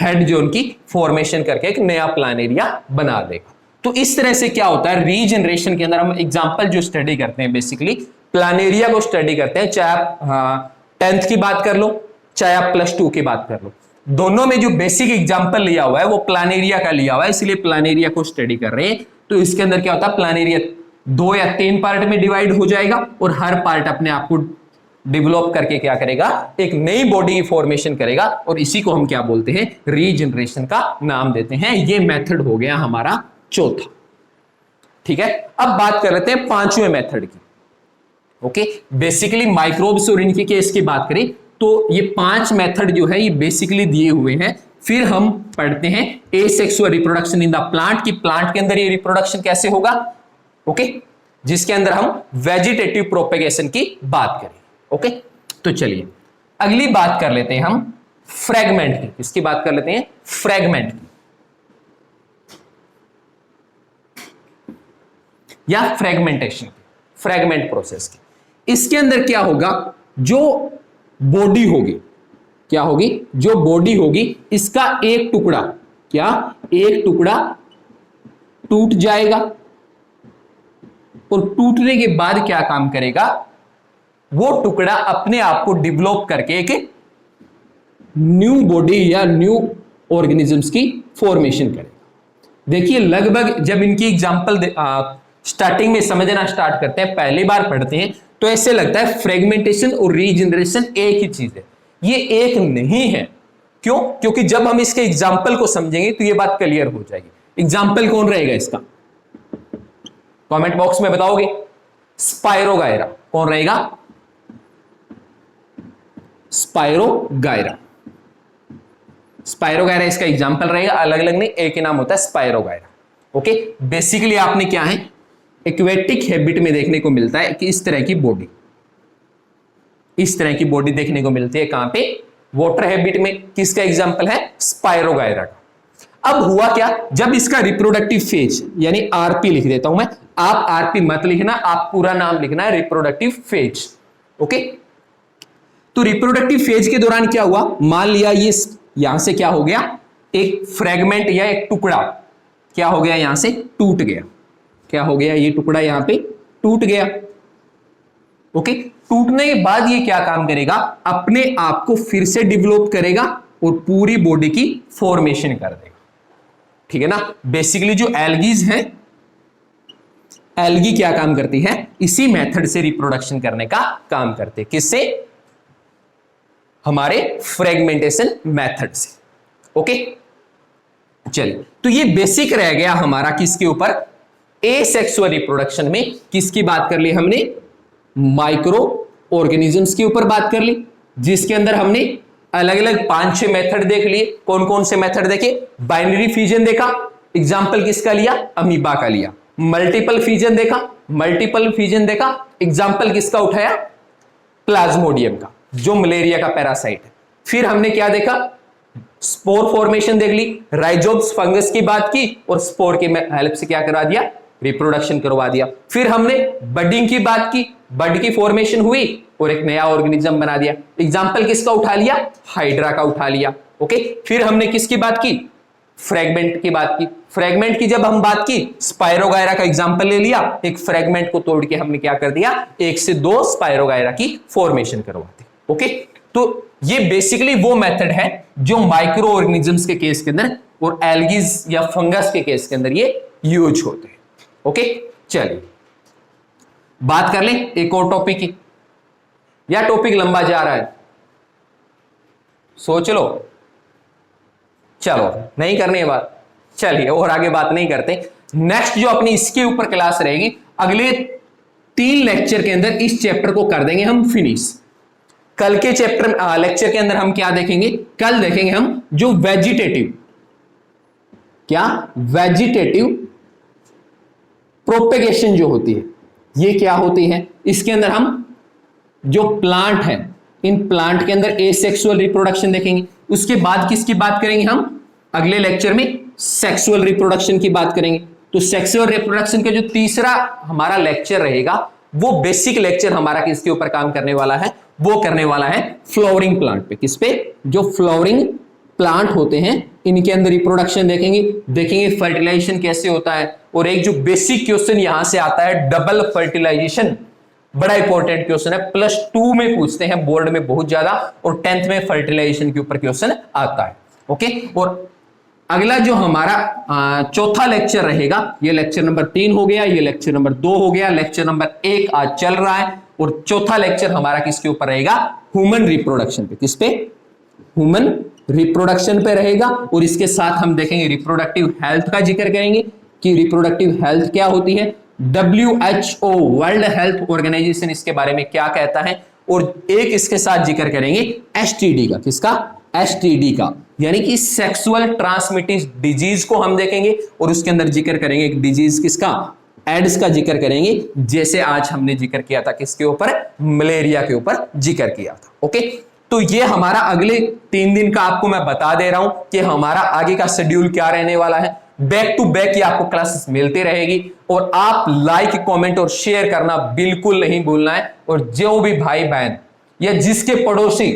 A: हेड जोन की फॉर्मेशन करके एक नया प्लानेरिया बना देगा। तो इस तरह से क्या होता है, रीजनरेशन के अंदर हम एग्जांपल जो स्टडी करते हैं, बेसिकली प्लानेरिया को स्टडी करते हैं। चाहे आप 10th की बात कर लो, चाहे आप +2 की बात कर लो, दोनों में जो बेसिक एग्जांपल लिया हुआ है वो प्लानेरिया का लिया हुआ है, इसलिए प्लानेरिया को स्टडी कर रहे हैं। तो इसके अंदर क्या होता है, प्लानेरिया 2 या 3 पार्ट में डिवाइड हो जाएगा और हर पार्ट अपने आप को डेवलप करके क्या करेगा, एक नई बॉडी की फॉर्मेशन करेगा, और इसी को हम क्या बोलते हैं, रीजनरेशन का नाम देते हैं। ये मेथड हो गया हमारा चौथा। ठीक है, अब बात कर लेते हैं पांचवें मेथड की। ओके, बेसिकली माइक्रोब्स और इनके केस की बात करें तो ये 5 मेथड जो है ये बेसिकली दिए हुए हैं। फिर हम पढ़ते हैं asexual reproduction in the plant, की प्लांट के अंदर ये रिप्रोडक्शन कैसे होगा। ओके, जिसके अंदर हम वेजिटेटिव प्रोपेगेशन की बात करें। ओके, तो चलिए अगली बात कर लेते हैं हम फ्रेगमेंट की। किसकी बात कर लेते हैं, फ्रेगमेंट की या फ्रेगमेंटेशन, फ्रेगमेंट प्रोसेस की। इसके अंदर क्या होगा, जो बॉडी होगी, क्या होगी, जो बॉडी होगी इसका एक टुकड़ा, क्या एक टुकड़ा टूट जाएगा, और टूटने के बाद क्या काम करेगा, वो टुकड़ा अपने आप को डेवलप करके एक न्यू बॉडी या न्यू ऑर्गेनिजम्स की फॉर्मेशन करेगा। देखिए लगभग जब इनकी एग्जांपल स्टार्टिंग में समझना स्टार्ट करते हैं, पहली बार पढ़ते हैं, तो ऐसे लगता है फ्रेगमेंटेशन और रीजनरेशन एक ही चीज है। ये एक नहीं है। क्यों? क्योंकि जब हम इसके एग्जाम्पल को समझेंगे तो ये बात क्लियर हो जाएगी। एग्जाम्पल कौन रहेगा इसका, कमेंट बॉक्स में बताओगे। स्पायरोगायरा कौन रहेगा, स्पायरोगायरा, स्पायरोगायरा इसका एग्जाम्पल रहेगा। अलग अलग नहीं, एक ही नाम होता है स्पायरोगायरा। ओके, बेसिकली आपने क्या है, एक्वेटिक हैबिट में देखने को मिलता है कि इस तरह की बॉडी, इस तरह की बॉडी देखने को मिलती है। कहां पे, वाटर हैबिट में। किसका एग्जांपल है, स्पायरोगायरा का। अब हुआ क्या, जब इसका रिप्रोडक्टिव फेज यानी आरपी लिख देता हूं मैं, आप आरपी मत लिखना, आप पूरा नाम लिखना है रिप्रोडक्टिव फेज। ओके, तो रिप्रोडक्टिव फेज के दौरान क्या हुआ, मान लिया ये यहां से क्या हो गया, एक फ्रेगमेंट या एक टुकड़ा क्या हो गया, यहां से टूट गया। क्या हो गया, ये टुकड़ा यहां पे टूट गया। ओके, टूटने के बाद ये क्या काम करेगा, अपने आप को फिर से डेवलप करेगा और पूरी बॉडी की फॉर्मेशन कर देगा। ठीक है ना। बेसिकली जो एल्गीज हैं, एल्गी क्या काम करती है, इसी मेथड से रिप्रोडक्शन करने का काम करते हैं। किससे, हमारे फ्रेगमेंटेशन मेथड से। ओके, चलिए, तो ये बेसिक रह गया हमारा किसके ऊपर, एसेक्सुअल रिप्रोडक्शन में किसकी बात कर ली हमने, माइक्रो ऑर्गेनिजम्स के ऊपर बात कर ली, जिसके अंदर हमने अलग अलग 5-6 मेथड देख लिए। कौन कौन से मेथड देखे, बाइनरी फ्यूजन देखा, एग्जांपल किसका लिया, अमीबा का लिया। मल्टीपल फ्यूजन देखा, मल्टीपल फ्यूजन देखा, एग्जांपल किसका उठाया, प्लाज्मोडियम का, जो मलेरिया का पैरासाइट है। फिर हमने क्या देखा, स्पोर फॉर्मेशन देख ली, राइजोब्स फंगस की बात की, और स्पोर के हेल्प से क्या करा दिया, रिप्रोडक्शन करवा दिया। फिर हमने बडिंग की बात की, बड की फॉर्मेशन हुई और एक नया ऑर्गेनिज्म बना दिया। एग्जांपल किसका उठा लिया, हाइड्रा का उठा लिया। ओके, फिर हमने किसकी बात की, फ्रेगमेंट की बात की। फ्रेगमेंट की जब हम बात की, स्पायरोगायरा का एग्जांपल ले लिया, एक फ्रेगमेंट को तोड़ के हमने क्या कर दिया, 1 से 2 स्पायरोगायरा की फॉर्मेशन करवा दी। ओके, तो ये बेसिकली वो मेथड है जो माइक्रो ऑर्गेनिजम्स के केस के अंदर और एल्गीज या फंगस के केस के अंदर ये यूज होते हैं। ओके, चलिए बात कर लें एक और टॉपिक की, या टॉपिक लंबा जा रहा है, सोच लो। चलो नहीं करनी है बात, चलिए और आगे बात नहीं करते। नेक्स्ट जो अपनी इसके ऊपर क्लास रहेगी, अगले 3 लेक्चर के अंदर इस चैप्टर को कर देंगे हम फिनिश। कल के चैप्टर लेक्चर के अंदर हम क्या देखेंगे, कल देखेंगे हम जो वेजिटेटिव, क्या वेजिटेटिव प्रोपेगेशन जो होती है, ये क्या होती है। इसके अंदर हम जो प्लांट है, इन प्लांट के अंदर एसेक्सुअल रिप्रोडक्शन देखेंगे। उसके बाद किसकी बात करेंगे हम, अगले लेक्चर में सेक्सुअल रिप्रोडक्शन की बात करेंगे। तो सेक्सुअल रिप्रोडक्शन का जो तीसरा हमारा लेक्चर रहेगा, वो बेसिक लेक्चर हमारा किसके ऊपर काम करने वाला है, वो करने वाला है फ्लावरिंग प्लांट पे। किस पे, जो फ्लावरिंग प्लांट होते हैं इनके अंदर रिप्रोडक्शन देखेंगे फर्टिलाइजेशन कैसे होता है। और एक जो बेसिक क्वेश्चन यहां से आता है, डबल फर्टिलाइजेशन, बड़ा इंपॉर्टेंट क्वेश्चन है, +2 में पूछते हैं बोर्ड में बहुत ज्यादा, और 10th में फर्टिलाइजेशन के ऊपर क्वेश्चन आता है। ओके, और अगला जो हमारा चौथा लेक्चर रहेगा, ये लेक्चर नंबर 3 हो गया, ये लेक्चर नंबर 2 हो गया, लेक्चर नंबर 1 आज चल रहा है, और चौथा लेक्चर हमारा किसके ऊपर रहेगा? ह्यूमन रिप्रोडक्शन पे। किस पे? ह्यूमन रिप्रोडक्शन पे रहेगा। और इसके साथ हम देखेंगे रिप्रोडक्टिव हेल्थ का जिक्र करेंगे कि रिप्रोडक्टिव हेल्थ क्या होती है, WHO वर्ल्ड हेल्थ ऑर्गेनाइजेशन इसके बारे में क्या कहता है, और एक इसके साथ जिक्र करेंगे STD का। किसका? STD का, यानी कि सेक्सुअल ट्रांसमिटेड डिजीज को हम देखेंगे, और उसके अंदर जिक्र करेंगे एक डिजीज किसका? एड्स का जिक्र करेंगे, जैसे आज हमने जिक्र किया था किसके ऊपर? मलेरिया के ऊपर जिक्र किया था। ओके, तो ये हमारा अगले 3 दिन का आपको मैं बता दे रहा हूं कि हमारा आगे का शेड्यूल क्या रहने वाला है। बैक टू बैक ये आपको क्लासेस मिलती रहेगी, और आप लाइक, कमेंट और शेयर करना बिल्कुल नहीं भूलना है। और जो भी भाई बहन या जिसके पड़ोसी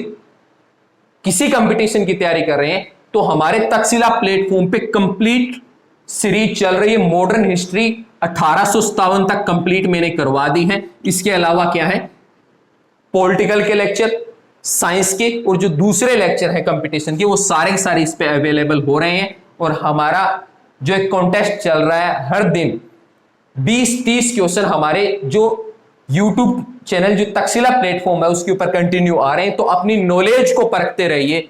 A: किसी कंपटीशन की तैयारी कर रहे हैं, तो हमारे तक्षशिला प्लेटफॉर्म पे कंप्लीट सीरीज चल रही है। मॉडर्न हिस्ट्री 1857 तक कंप्लीट मैंने करवा दी है। इसके अलावा क्या है? पॉलिटिकल के लेक्चर, साइंस के, और जो दूसरे लेक्चर है कंपटीशन के, वो सारे सारे इस पे अवेलेबल हो रहे हैं। और हमारा जो एक कॉन्टेस्ट चल रहा है, हर दिन 20-30 क्वेश्चन हमारे जो यूट्यूब चैनल जो तक्षशिला प्लेटफॉर्म है उसके ऊपर कंटिन्यू आ रहे हैं। तो अपनी नॉलेज को परखते रहिए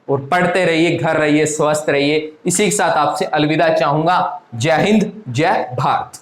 A: और पढ़ते रहिए, घर रहिए, स्वस्थ रहिए। इसी के साथ आपसे अलविदा चाहूंगा। जय हिंद, जय भारत।